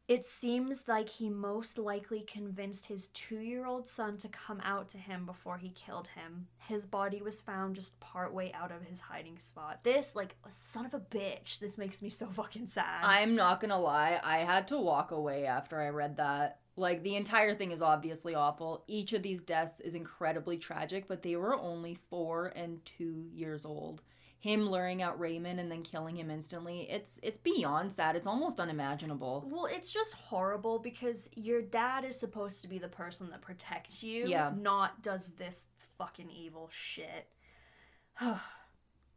It seems like he most likely convinced his 2-year-old son to come out to him before he killed him. His body was found just partway out of his hiding spot. This, son of a bitch, this makes me so fucking sad. I'm not gonna lie, I had to walk away after I read that. The entire thing is obviously awful. Each of these deaths is incredibly tragic, but they were only 4 and 2 years old. Him luring out Raymond and then killing him instantly, it's beyond sad. It's almost unimaginable. Well, it's just horrible because your dad is supposed to be the person that protects you, not does this fucking evil shit.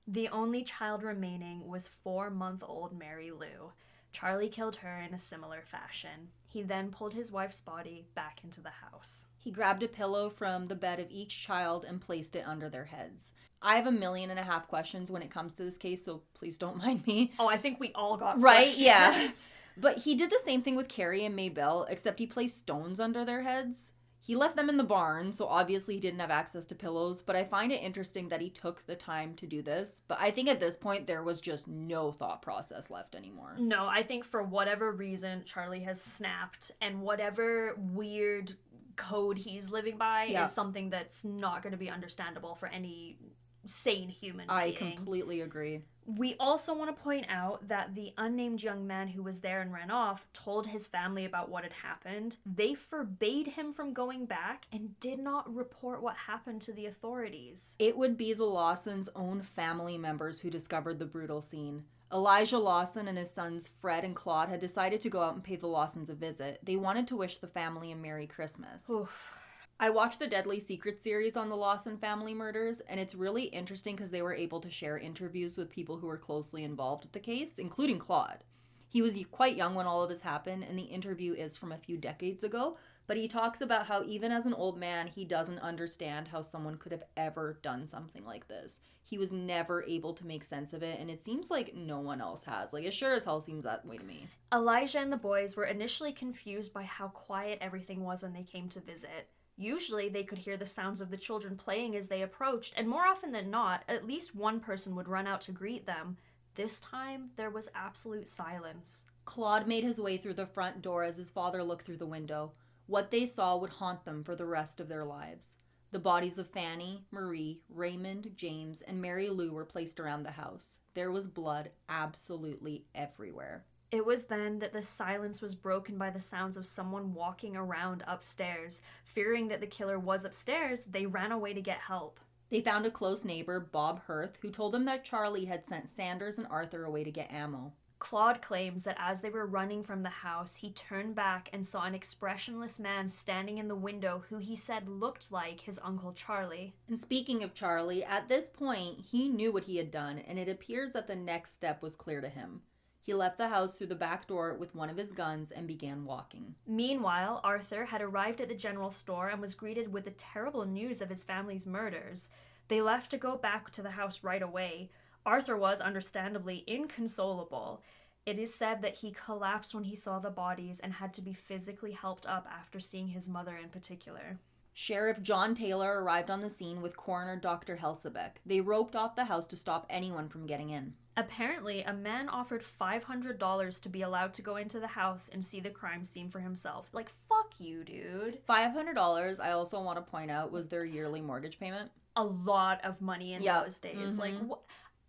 The only child remaining was 4-month-old Mary Lou. Charlie killed her in a similar fashion. He then pulled his wife's body back into the house. He grabbed a pillow from the bed of each child and placed it under their heads. I have 1.5 million questions when it comes to this case, so please don't mind me. Oh, I think we all got right, questions. Yeah. But he did the same thing with Carrie and Maybelle, except he placed stones under their heads. He left them in the barn, so obviously he didn't have access to pillows, but I find it interesting that he took the time to do this. But I think at this point, there was just no thought process left anymore. No, I think for whatever reason, Charlie has snapped, and whatever weird code he's living by is something that's not going to be understandable for any sane human being. I completely agree. We also want to point out that the unnamed young man who was there and ran off told his family about what had happened. They forbade him from going back and did not report what happened to the authorities. It would be the Lawsons' own family members who discovered the brutal scene. Elijah Lawson and his sons Fred and Claude had decided to go out and pay the Lawsons a visit. They wanted to wish the family a Merry Christmas. Oof. I watched the Deadly Secret series on the Lawson family murders, and it's really interesting because they were able to share interviews with people who were closely involved with the case, including Claude. He was quite young when all of this happened, and the interview is from a few decades ago, but he talks about how even as an old man, he doesn't understand how someone could have ever done something like this. He was never able to make sense of it, and it seems like no one else has. Like, it sure as hell seems that way to me. Elijah and the boys were initially confused by how quiet everything was when they came to visit. Usually, they could hear the sounds of the children playing as they approached, and more often than not, at least one person would run out to greet them. This time, there was absolute silence. Claude made his way through the front door as his father looked through the window. What they saw would haunt them for the rest of their lives. The bodies of Fanny, Marie, Raymond, James, and Mary Lou were placed around the house. There was blood absolutely everywhere. It was then that the silence was broken by the sounds of someone walking around upstairs. Fearing that the killer was upstairs, they ran away to get help. They found a close neighbor, Bob Hirth, who told them that Charlie had sent Sanders and Arthur away to get ammo. Claude claims that as they were running from the house, he turned back and saw an expressionless man standing in the window who he said looked like his Uncle Charlie. And speaking of Charlie, at this point, he knew what he had done, and it appears that the next step was clear to him. He left the house through the back door with one of his guns and began walking. Meanwhile, Arthur had arrived at the general store and was greeted with the terrible news of his family's murders. They left to go back to the house right away. Arthur was, understandably, inconsolable. It is said that he collapsed when he saw the bodies and had to be physically helped up after seeing his mother in particular. Sheriff John Taylor arrived on the scene with coroner Dr. Helsebeck. They roped off the house to stop anyone from getting in. Apparently, a man offered $500 to be allowed to go into the house and see the crime scene for himself. Like, fuck you, dude. $500, I also want to point out, was their yearly mortgage payment. A lot of money in those days. Mm-hmm. Like,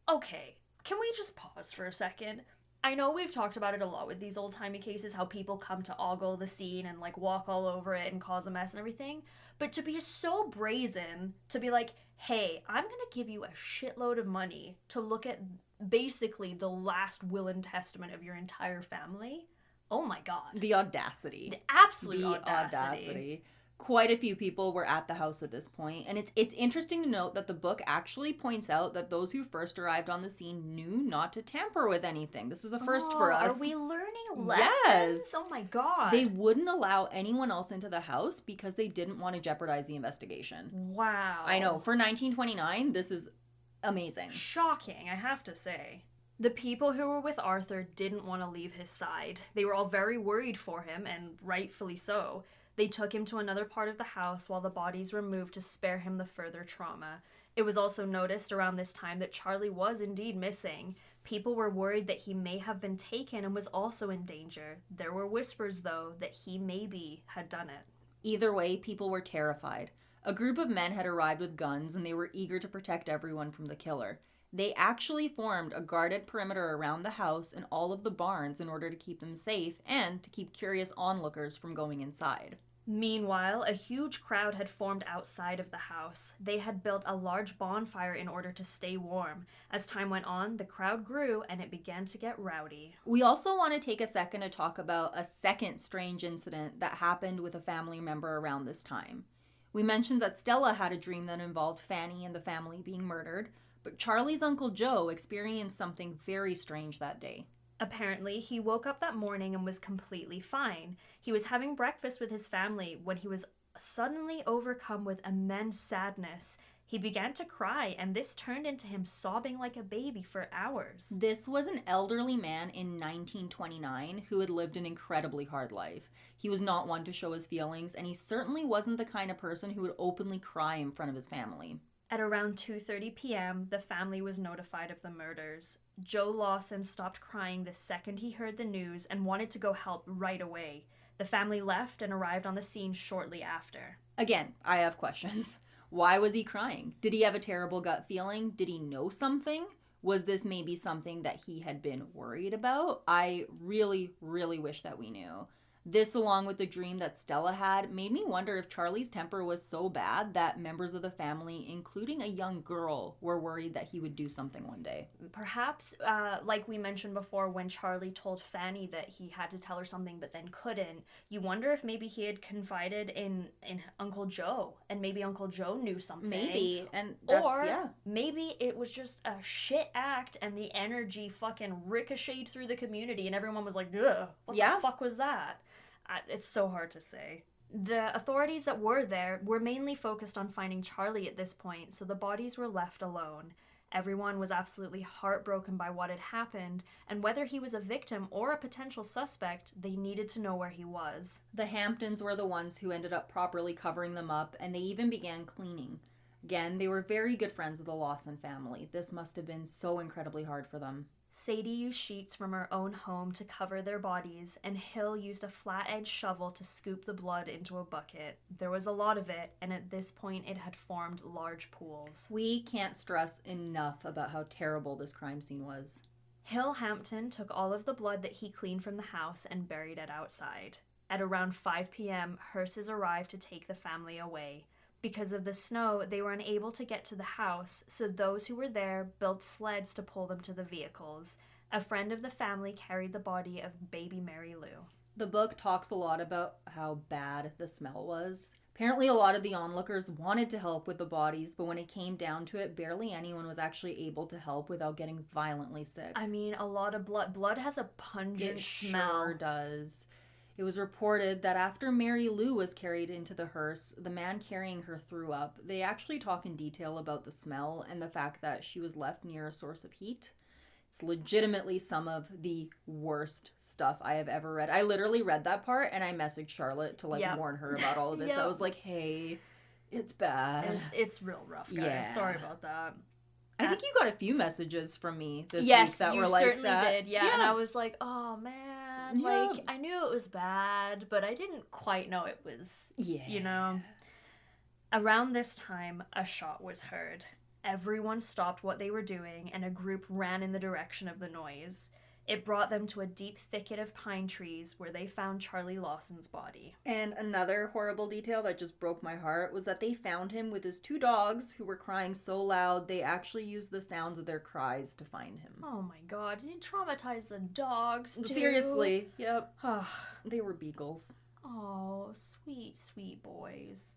okay, can we just pause for a second? I know we've talked about it a lot with these old-timey cases, how people come to ogle the scene and, like, walk all over it and cause a mess and everything. But to be so brazen, to be like, hey, I'm gonna give you a shitload of money to look at basically the last will and testament of your entire family. Oh my god. The audacity. The absolute audacity. Quite a few people were at the house at this point, and it's interesting to note that the book actually points out that those who first arrived on the scene knew not to tamper with anything. This is a first for us. Are we learning lessons? Yes. Oh my god. They wouldn't allow anyone else into the house because they didn't want to jeopardize the investigation. Wow. I know. For 1929, this is amazing. Shocking, I have to say. The people who were with Arthur didn't want to leave his side. They were all very worried for him, and rightfully so. They took him to another part of the house while the bodies were moved to spare him the further trauma. It was also noticed around this time that Charlie was indeed missing. People were worried that he may have been taken and was also in danger. There were whispers, though, that he maybe had done it. Either way, people were terrified. A group of men had arrived with guns, and they were eager to protect everyone from the killer. They actually formed a guarded perimeter around the house and all of the barns in order to keep them safe and to keep curious onlookers from going inside. Meanwhile, a huge crowd had formed outside of the house. They had built a large bonfire in order to stay warm. As time went on, the crowd grew and it began to get rowdy. We also want to take a second to talk about a second strange incident that happened with a family member around this time. We mentioned that Stella had a dream that involved Fanny and the family being murdered, but Charlie's Uncle Joe experienced something very strange that day. Apparently, he woke up that morning and was completely fine. He was having breakfast with his family when he was suddenly overcome with immense sadness. He began to cry, and this turned into him sobbing like a baby for hours. This was an elderly man in 1929 who had lived an incredibly hard life. He was not one to show his feelings, and he certainly wasn't the kind of person who would openly cry in front of his family. At around 2:30 p.m., the family was notified of the murders. Joe Lawson stopped crying the second he heard the news and wanted to go help right away. The family left and arrived on the scene shortly after. Again, I have questions. Why was he crying? Did he have a terrible gut feeling? Did he know something? Was this maybe something that he had been worried about? I really, really wish that we knew. This, along with the dream that Stella had, made me wonder if Charlie's temper was so bad that members of the family, including a young girl, were worried that he would do something one day. Perhaps, like we mentioned before, when Charlie told Fanny that he had to tell her something but then couldn't, you wonder if maybe he had confided in Uncle Joe, and maybe Uncle Joe knew something. Maybe, and maybe it was just a shit act and the energy fucking ricocheted through the community and everyone was like, ugh, what the fuck was that? It's so hard to say. The authorities that were there were mainly focused on finding Charlie at this point, so the bodies were left alone. Everyone was absolutely heartbroken by what had happened, and whether he was a victim or a potential suspect, they needed to know where he was. The Hamptons were the ones who ended up properly covering them up, and they even began cleaning. Again, they were very good friends of the Lawson family. This must have been so incredibly hard for them. Sadie used sheets from her own home to cover their bodies, and Hill used a flat-edged shovel to scoop the blood into a bucket. There was a lot of it, and at this point it had formed large pools. We can't stress enough about how terrible this crime scene was. Hill Hampton took all of the blood that he cleaned from the house and buried it outside. At around 5 p.m., hearses arrived to take the family away. Because of the snow, they were unable to get to the house, so those who were there built sleds to pull them to the vehicles. A friend of the family carried the body of baby Mary Lou. The book talks a lot about how bad the smell was. Apparently a lot of the onlookers wanted to help with the bodies, but when it came down to it, barely anyone was actually able to help without getting violently sick. I mean, a lot of blood. Blood has a pungent smell. It sure does. It was reported that after Mary Lou was carried into the hearse, the man carrying her threw up. They actually talk in detail about the smell and the fact that she was left near a source of heat. It's legitimately some of the worst stuff I have ever read. I literally read that part and I messaged Charlotte to warn her about all of this. I was like, hey, it's bad. It's real rough, guys. Yeah. Sorry about that. I think you got a few messages from me this week that were like that. Yes, you certainly did. Yeah, and I was like, oh man, like I knew it was bad, but I didn't quite know it was, you know. Around this time, a shot was heard. Everyone stopped what they were doing and a group ran in the direction of the noise. It brought them to a deep thicket of pine trees where they found Charlie Lawson's body. And another horrible detail that just broke my heart was that they found him with his 2 dogs who were crying so loud they actually used the sounds of their cries to find him. Oh my god, did you traumatize the dogs too? Seriously, yep. They were beagles. Oh, sweet, sweet boys.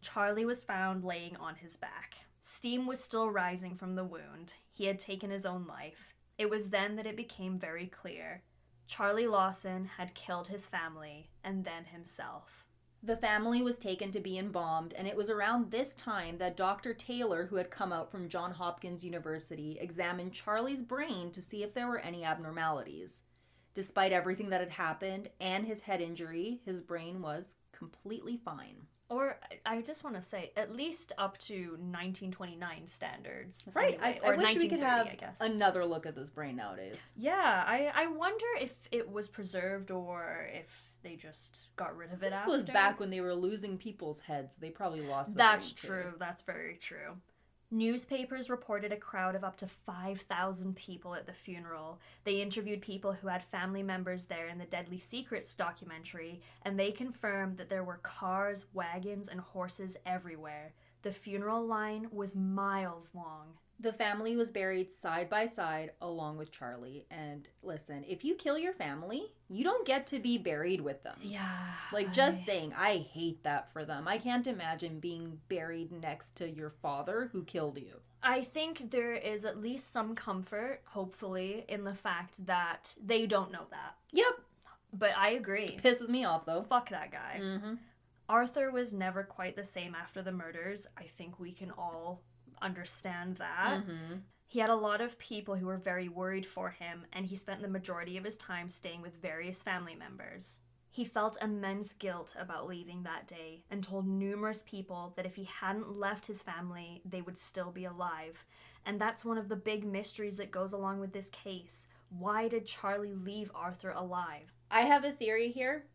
Charlie was found laying on his back. Steam was still rising from the wound. He had taken his own life. It was then that it became very clear. Charlie Lawson had killed his family and then himself. The family was taken to be embalmed, and it was around this time that Dr. Taylor, who had come out from Johns Hopkins University, examined Charlie's brain to see if there were any abnormalities. Despite everything that had happened and his head injury, his brain was completely fine. Or, I just want to say, at least up to 1929 standards. Right. Anyway. I wish we could have another look at this brain nowadays. Yeah, I wonder if it was preserved or if they just got rid of it after. This was back when they were losing people's heads. They probably lost the That's true. That's very true. Newspapers reported a crowd of up to 5,000 people at the funeral. They interviewed people who had family members there in the Deadly Secrets documentary, and they confirmed that there were cars, wagons, and horses everywhere. The funeral line was miles long. The family was buried side by side along with Charlie. And listen, if you kill your family, you don't get to be buried with them. Yeah. Like, just saying, I hate that for them. I can't imagine being buried next to your father who killed you. I think there is at least some comfort, hopefully, in the fact that they don't know that. Yep. But I agree. Pisses me off, though. Fuck that guy. Mm-hmm. Arthur was never quite the same after the murders. I think we can all understand that. Mm-hmm. He had a lot of people who were very worried for him, and he spent the majority of his time staying with various family members. He felt immense guilt about leaving that day and told numerous people that if he hadn't left his family, they would still be alive. And that's one of the big mysteries that goes along with this case. Why did Charlie leave Arthur alive? I have a theory here.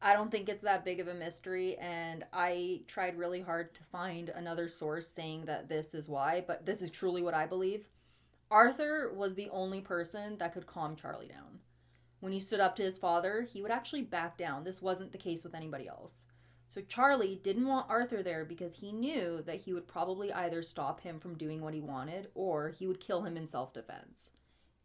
I don't think it's that big of a mystery, and I tried really hard to find another source saying that this is why, but this is truly what I believe. Arthur was the only person that could calm Charlie down. When he stood up to his father, he would actually back down. This wasn't the case with anybody else. So Charlie didn't want Arthur there because he knew that he would probably either stop him from doing what he wanted or he would kill him in self-defense.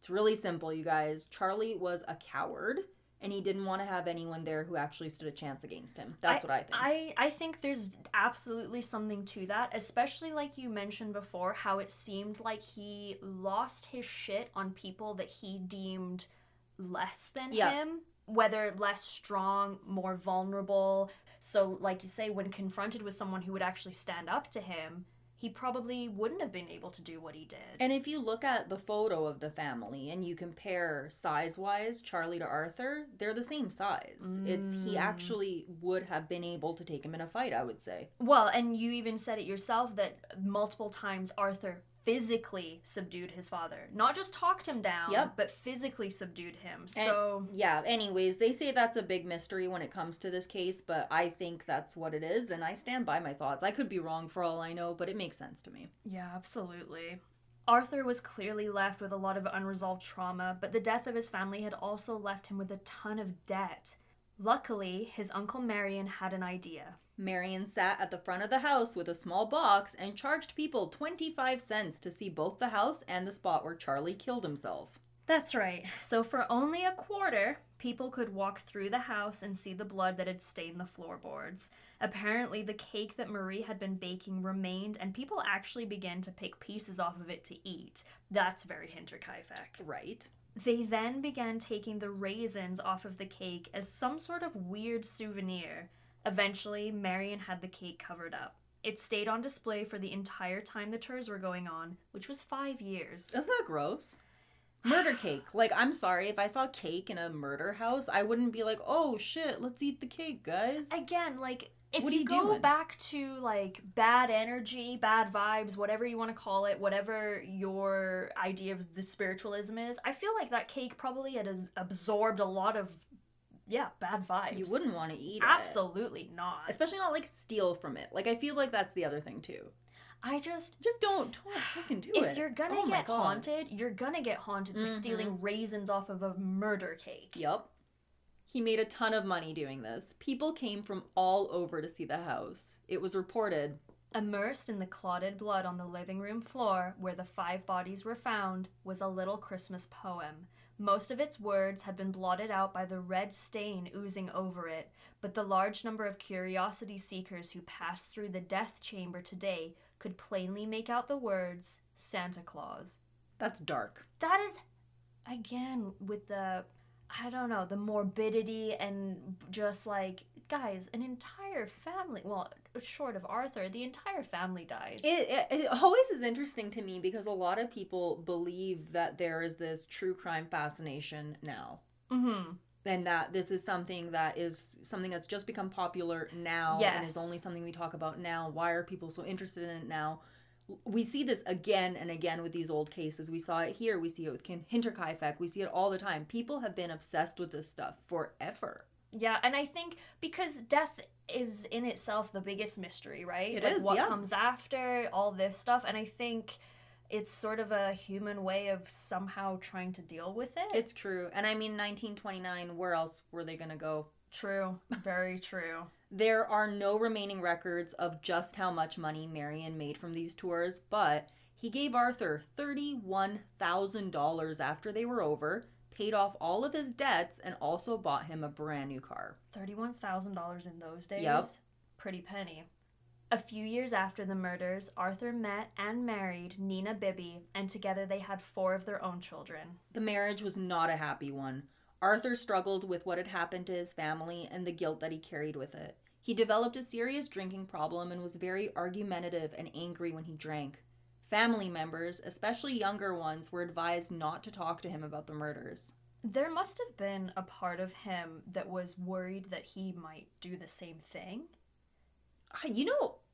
It's really simple, you guys. Charlie was a coward, and he didn't want to have anyone there who actually stood a chance against him. That's what I think. I think there's absolutely something to that, especially like you mentioned before, how it seemed like he lost his shit on people that he deemed less than him, whether less strong, more vulnerable. So, like you say, when confronted with someone who would actually stand up to him, he probably wouldn't have been able to do what he did. And if you look at the photo of the family and you compare size-wise Charlie to Arthur, they're the same size. He actually would have been able to take him in a fight, I would say. Well, and you even said it yourself that multiple times Arthur physically subdued his father. Not just talked him down, but physically subdued him. So anyways, they say that's a big mystery when it comes to this case, but I think that's what it is, and I stand by my thoughts. I could be wrong for all I know, but it makes sense to me. Yeah, absolutely. Arthur was clearly left with a lot of unresolved trauma, but the death of his family had also left him with a ton of debt. Luckily, his Uncle Marion had an idea. Marion sat at the front of the house with a small box and charged people 25 cents to see both the house and the spot where Charlie killed himself. That's right. So for only a quarter, people could walk through the house and see the blood that had stained the floorboards. Apparently, the cake that Marie had been baking remained, and people actually began to pick pieces off of it to eat. That's very Hinterkaifeck. Right. They then began taking the raisins off of the cake as some sort of weird souvenir. Eventually, Marion had the cake covered up. It stayed on display for the entire time the tours were going on, which was 5 years. Isn't that gross? Murder cake. Like, I'm sorry, if I saw cake in a murder house, I wouldn't be like, oh shit, let's eat the cake, guys. Again, like, if what you go doing? back to, like, bad energy, bad vibes, whatever you want to call it, whatever your idea of the spiritualism is, I feel like that cake probably had absorbed a lot of bad vibes. You wouldn't want to eat it. Absolutely not. Especially not, like, steal from it. Like, I feel like that's the other thing, too. I just don't fucking do it. If you're gonna get haunted, you're gonna get haunted for stealing raisins off of a murder cake. Yup. He made a ton of money doing this. People came from all over to see the house. It was reported. Immersed in the clotted blood on the living room floor, where the 5 bodies were found, was a little Christmas poem. Most of its words had been blotted out by the red stain oozing over it, but the large number of curiosity seekers who passed through the death chamber today could plainly make out the words, Santa Claus. That's dark. That is, again, with the morbidity and just like, guys, an entire family, well, short of Arthur, the entire family died. It always is interesting to me because a lot of people believe that there is this true crime fascination now. Mm-hmm. And that this is something that's just become popular now and is only something we talk about now. Why are people so interested in it now? We see this again and again with these old cases. We saw it here. We see it with Hinterkaifeck. We see it all the time. People have been obsessed with this stuff forever. Yeah, and I think because death is in itself the biggest mystery, right? It like is, what comes after, all this stuff. And I think it's sort of a human way of somehow trying to deal with it. It's true. And I mean, 1929, where else were they going to go? True. Very true. There are no remaining records of just how much money Marion made from these tours, but he gave Arthur $31,000 after they were over, paid off all of his debts, and also bought him a brand new car. $31,000 in those days? Yep. Pretty penny. A few years after the murders, Arthur met and married Nina Bibby, and together they had 4 of their own children. The marriage was not a happy one. Arthur struggled with what had happened to his family and the guilt that he carried with it. He developed a serious drinking problem and was very argumentative and angry when he drank. Family members, especially younger ones, were advised not to talk to him about the murders. There must have been a part of him that was worried that he might do the same thing.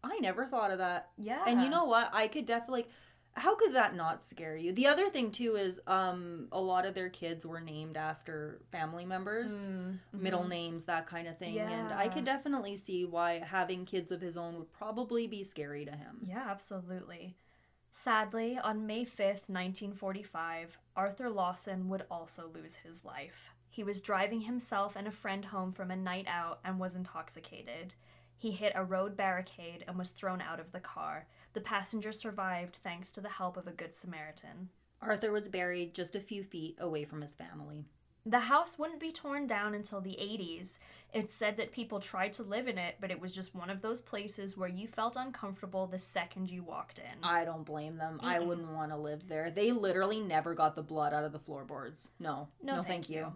I never thought of that. Yeah. And you know what? I could definitely... How could that not scare you? The other thing, too, is a lot of their kids were named after family members. Mm-hmm. Middle names, that kind of thing. Yeah. And I could definitely see why having kids of his own would probably be scary to him. Yeah, absolutely. Sadly, on May 5th, 1945, Arthur Lawson would also lose his life. He was driving himself and a friend home from a night out and was intoxicated. He hit a road barricade and was thrown out of the car. The passenger survived thanks to the help of a good Samaritan. Arthur was buried just a few feet away from his family. The house wouldn't be torn down until the 80s. It's said that people tried to live in it, but it was just one of those places where you felt uncomfortable the second you walked in. I don't blame them. I wouldn't want to live there. They literally never got the blood out of the floorboards. No, thank you.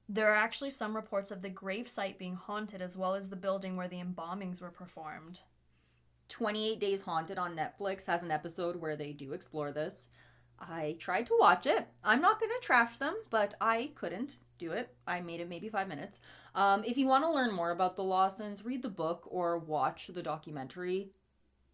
There are actually some reports of the gravesite being haunted as well as the building where the embalmings were performed. 28 Days Haunted on Netflix has an episode where they do explore this. I tried to watch it. I'm not going to trash them, but I couldn't do it. I made it maybe 5 minutes. If you want to learn more about the Lawsons, read the book or watch the documentary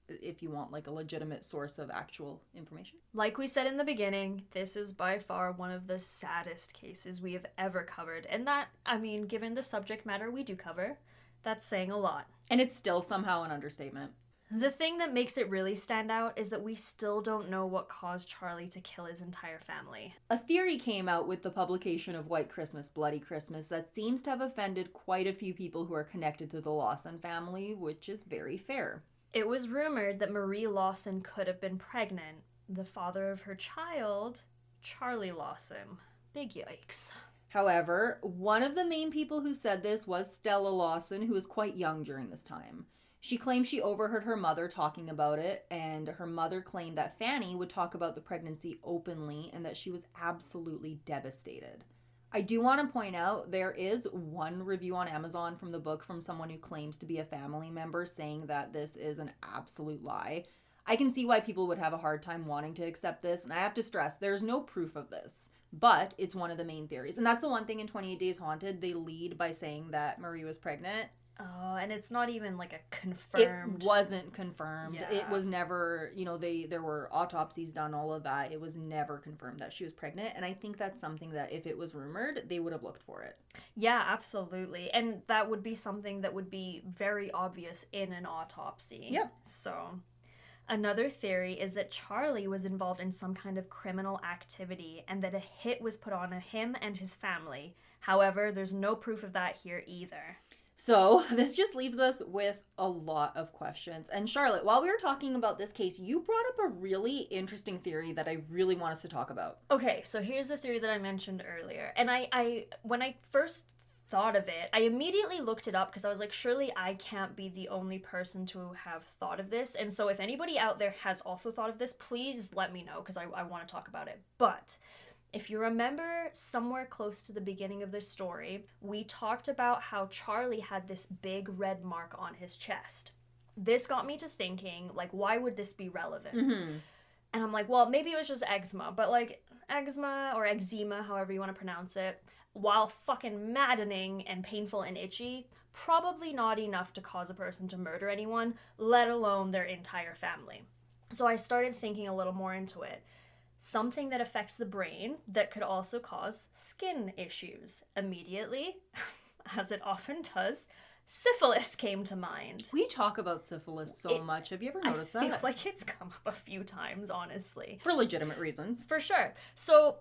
if you want like a legitimate source of actual information. Like we said in the beginning, this is by far one of the saddest cases we have ever covered. And that, I mean, given the subject matter we do cover, that's saying a lot. And it's still somehow an understatement. The thing that makes it really stand out is that we still don't know what caused Charlie to kill his entire family. A theory came out with the publication of White Christmas, Bloody Christmas that seems to have offended quite a few people who are connected to the Lawson family, which is very fair. It was rumored that Marie Lawson could have been pregnant, the father of her child, Charlie Lawson. Big yikes. However, one of the main people who said this was Stella Lawson, who was quite young during this time. She claimed she overheard her mother talking about it, and her mother claimed that Fanny would talk about the pregnancy openly and that she was absolutely devastated. I do want to point out there is one review on Amazon from the book from someone who claims to be a family member saying that this is an absolute lie. I can see why people would have a hard time wanting to accept this, and I have to stress there's no proof of this, but it's one of the main theories. And that's the one thing in 28 Days Haunted, they lead by saying that Marie was pregnant. Oh, and it's not even like a confirmed... It wasn't confirmed. Yeah. It was never, there were autopsies done, all of that. It was never confirmed that she was pregnant. And I think that's something that if it was rumored, they would have looked for it. Yeah, absolutely. And that would be something that would be very obvious in an autopsy. Yep. So... Another theory is that Charlie was involved in some kind of criminal activity and that a hit was put on him and his family. However, there's no proof of that here either. So this just leaves us with a lot of questions. And Charlotte, while we were talking about this case, you brought up a really interesting theory that I really want us to talk about. Okay, so here's the theory that I mentioned earlier. And I when I first thought of it, I immediately looked it up because I was like, surely I can't be the only person to have thought of this. And so if anybody out there has also thought of this, please let me know because I want to talk about it. But if you remember somewhere close to the beginning of this story, we talked about how Charlie had this big red mark on his chest. This got me to thinking, like, why would this be relevant? Mm-hmm. And I'm like, well, maybe it was just eczema, but like eczema or eczema, however you want to pronounce it, while fucking maddening and painful and itchy, probably not enough to cause a person to murder anyone, let alone their entire family. So I started thinking a little more into it. Something that affects the brain that could also cause skin issues. Immediately, as it often does, syphilis came to mind. We talk about syphilis so much. Have you ever noticed that? I feel like it's come up a few times, honestly. For legitimate reasons. For sure. So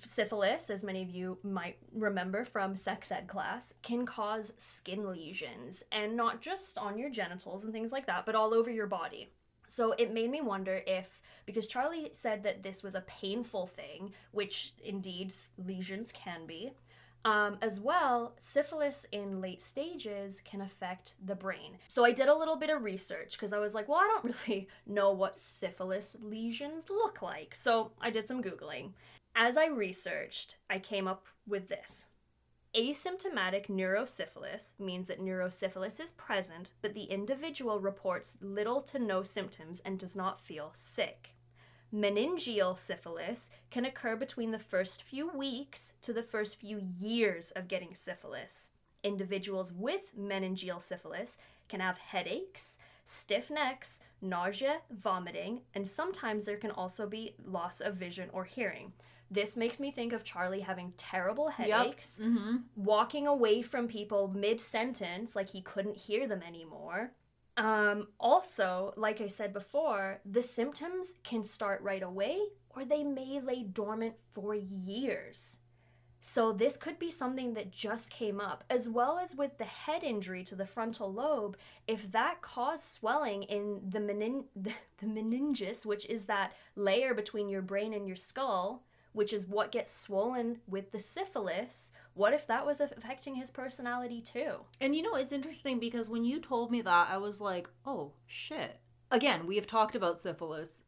syphilis, as many of you might remember from sex ed class, can cause skin lesions, and not just on your genitals and things like that, but all over your body. So it made me wonder if, because Charlie said that this was a painful thing, which indeed lesions can be, as well, syphilis in late stages can affect the brain. So I did a little bit of research because I was like, well, I don't really know what syphilis lesions look like. So I did some Googling. As I researched, I came up with this. Asymptomatic neurosyphilis means that neurosyphilis is present, but the individual reports little to no symptoms and does not feel sick. Meningeal syphilis can occur between the first few weeks to the first few years of getting syphilis. Individuals with meningeal syphilis can have headaches, stiff necks, nausea, vomiting, and sometimes there can also be loss of vision or hearing. This makes me think of Charlie having terrible headaches, walking away from people mid-sentence like he couldn't hear them anymore. Also, like I said before, the symptoms can start right away or they may lay dormant for years. So this could be something that just came up, as well as with the head injury to the frontal lobe. If that caused swelling in the meninges, which is that layer between your brain and your skull, which is what gets swollen with the syphilis, what if that was affecting his personality too? And it's interesting because when you told me that, I was like, oh, shit. Again, we have talked about syphilis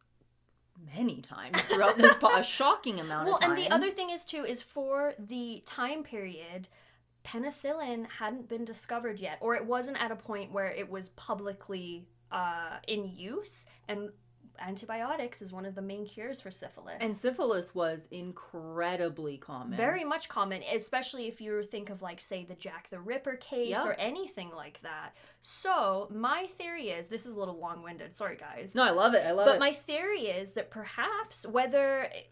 many times throughout this a shocking amount of times. And the other thing is too, is for the time period, penicillin hadn't been discovered yet, or it wasn't at a point where it was publicly in use, and antibiotics is one of the main cures for syphilis. And syphilis was incredibly common. Very much common, especially if you think of, like, say, the Jack the Ripper case or anything like that. So, my theory is, this is a little long-winded, sorry guys. No, I love it, But my theory is that perhaps,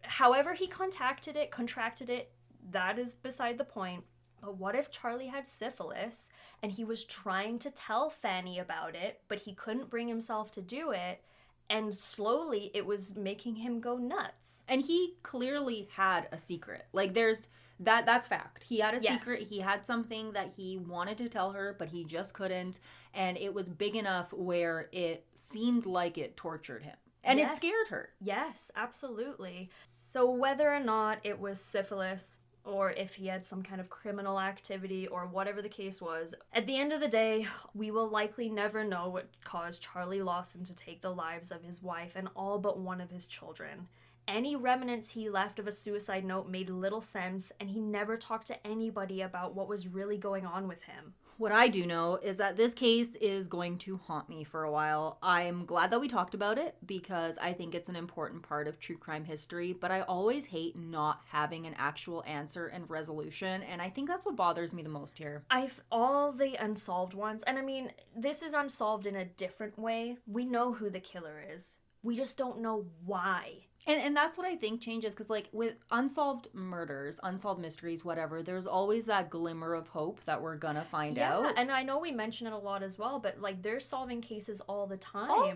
however he contracted it, that is beside the point. But what if Charlie had syphilis, and he was trying to tell Fanny about it, but he couldn't bring himself to do it, and slowly it was making him go nuts. And he clearly had a secret. Like, that's fact. He had a secret. He had something that he wanted to tell her, but he just couldn't. And it was big enough where it seemed like it tortured him. And it scared her. Yes, absolutely. So whether or not it was syphilis, or if he had some kind of criminal activity, or whatever the case was, at the end of the day, we will likely never know what caused Charlie Lawson to take the lives of his wife and all but one of his children. Any remnants he left of a suicide note made little sense, and he never talked to anybody about what was really going on with him. What I do know is that this case is going to haunt me for a while. I'm glad that we talked about it because I think it's an important part of true crime history, but I always hate not having an actual answer and resolution, and I think that's what bothers me the most here. All the unsolved ones, and I mean, this is unsolved in a different way. We know who the killer is. We just don't know why. And that's what I think changes, because, like, with unsolved murders, unsolved mysteries, whatever, there's always that glimmer of hope that we're gonna find out. Yeah, and I know we mention it a lot as well, but, like, they're solving cases all the time. All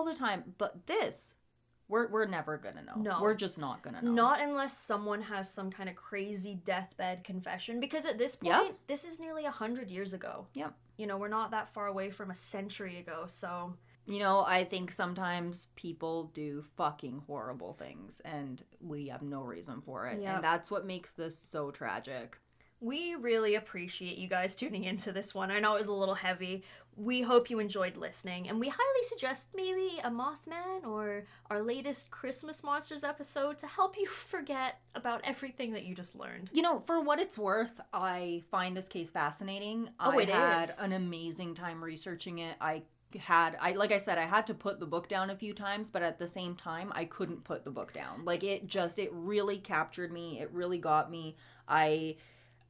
the time. But this, we're never gonna know. No. We're just not gonna know. Not unless someone has some kind of crazy deathbed confession, because at this point, this is nearly 100 years ago. Yep. We're not that far away from a century ago, so... I think sometimes people do fucking horrible things, and we have no reason for it. Yep. And that's what makes this so tragic. We really appreciate you guys tuning into this one. I know it was a little heavy. We hope you enjoyed listening, and we highly suggest maybe a Mothman or our latest Christmas Monsters episode to help you forget about everything that you just learned. For what it's worth, I find this case fascinating. I had an amazing time researching it. Like I said, I had to put the book down a few times, but at the same time, I couldn't put the book down. Like, it really captured me. It really got me.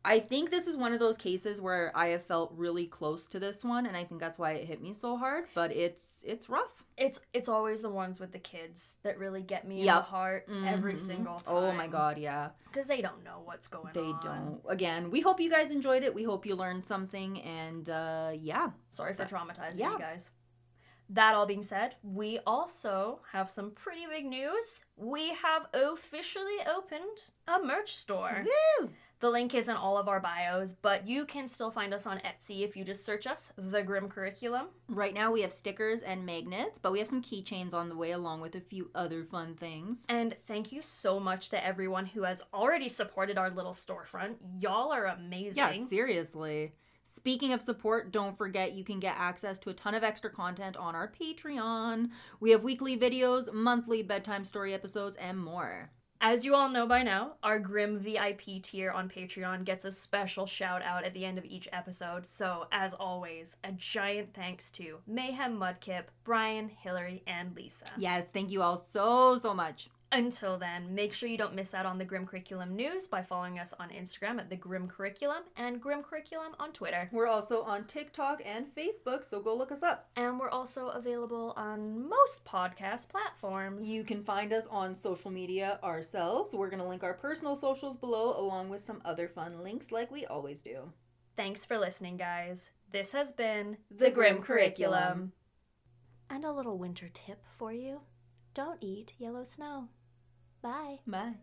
I think this is one of those cases where I have felt really close to this one, and I think that's why it hit me so hard, but it's rough. It's always the ones with the kids that really get me in the heart every single time. Oh my god, yeah. Because they don't know what's going on. They don't. Again, we hope you guys enjoyed it. We hope you learned something, and yeah. Sorry for traumatizing you guys. That all being said, we also have some pretty big news. We have officially opened a merch store. Woo! The link is in all of our bios, but you can still find us on Etsy if you just search us, The Grim Curriculum. Right now we have stickers and magnets, but we have some keychains on the way along with a few other fun things. And thank you so much to everyone who has already supported our little storefront. Y'all are amazing. Yeah, seriously. Speaking of support, don't forget you can get access to a ton of extra content on our Patreon. We have weekly videos, monthly bedtime story episodes, and more. As you all know by now, our Grim VIP tier on Patreon gets a special shout out at the end of each episode. So, as always, a giant thanks to Mayhem Mudkip, Brian, Hillary, and Lisa. Yes, thank you all so much. Until then, make sure you don't miss out on the Grim Curriculum news by following us on Instagram at the Grim Curriculum and Grim Curriculum on Twitter. We're also on TikTok and Facebook, so go look us up. And we're also available on most podcast platforms. You can find us on social media ourselves. We're going to link our personal socials below, along with some other fun links like we always do. Thanks for listening, guys. This has been the Grim Curriculum. And a little winter tip for you. Don't eat yellow snow. Bye. Bye.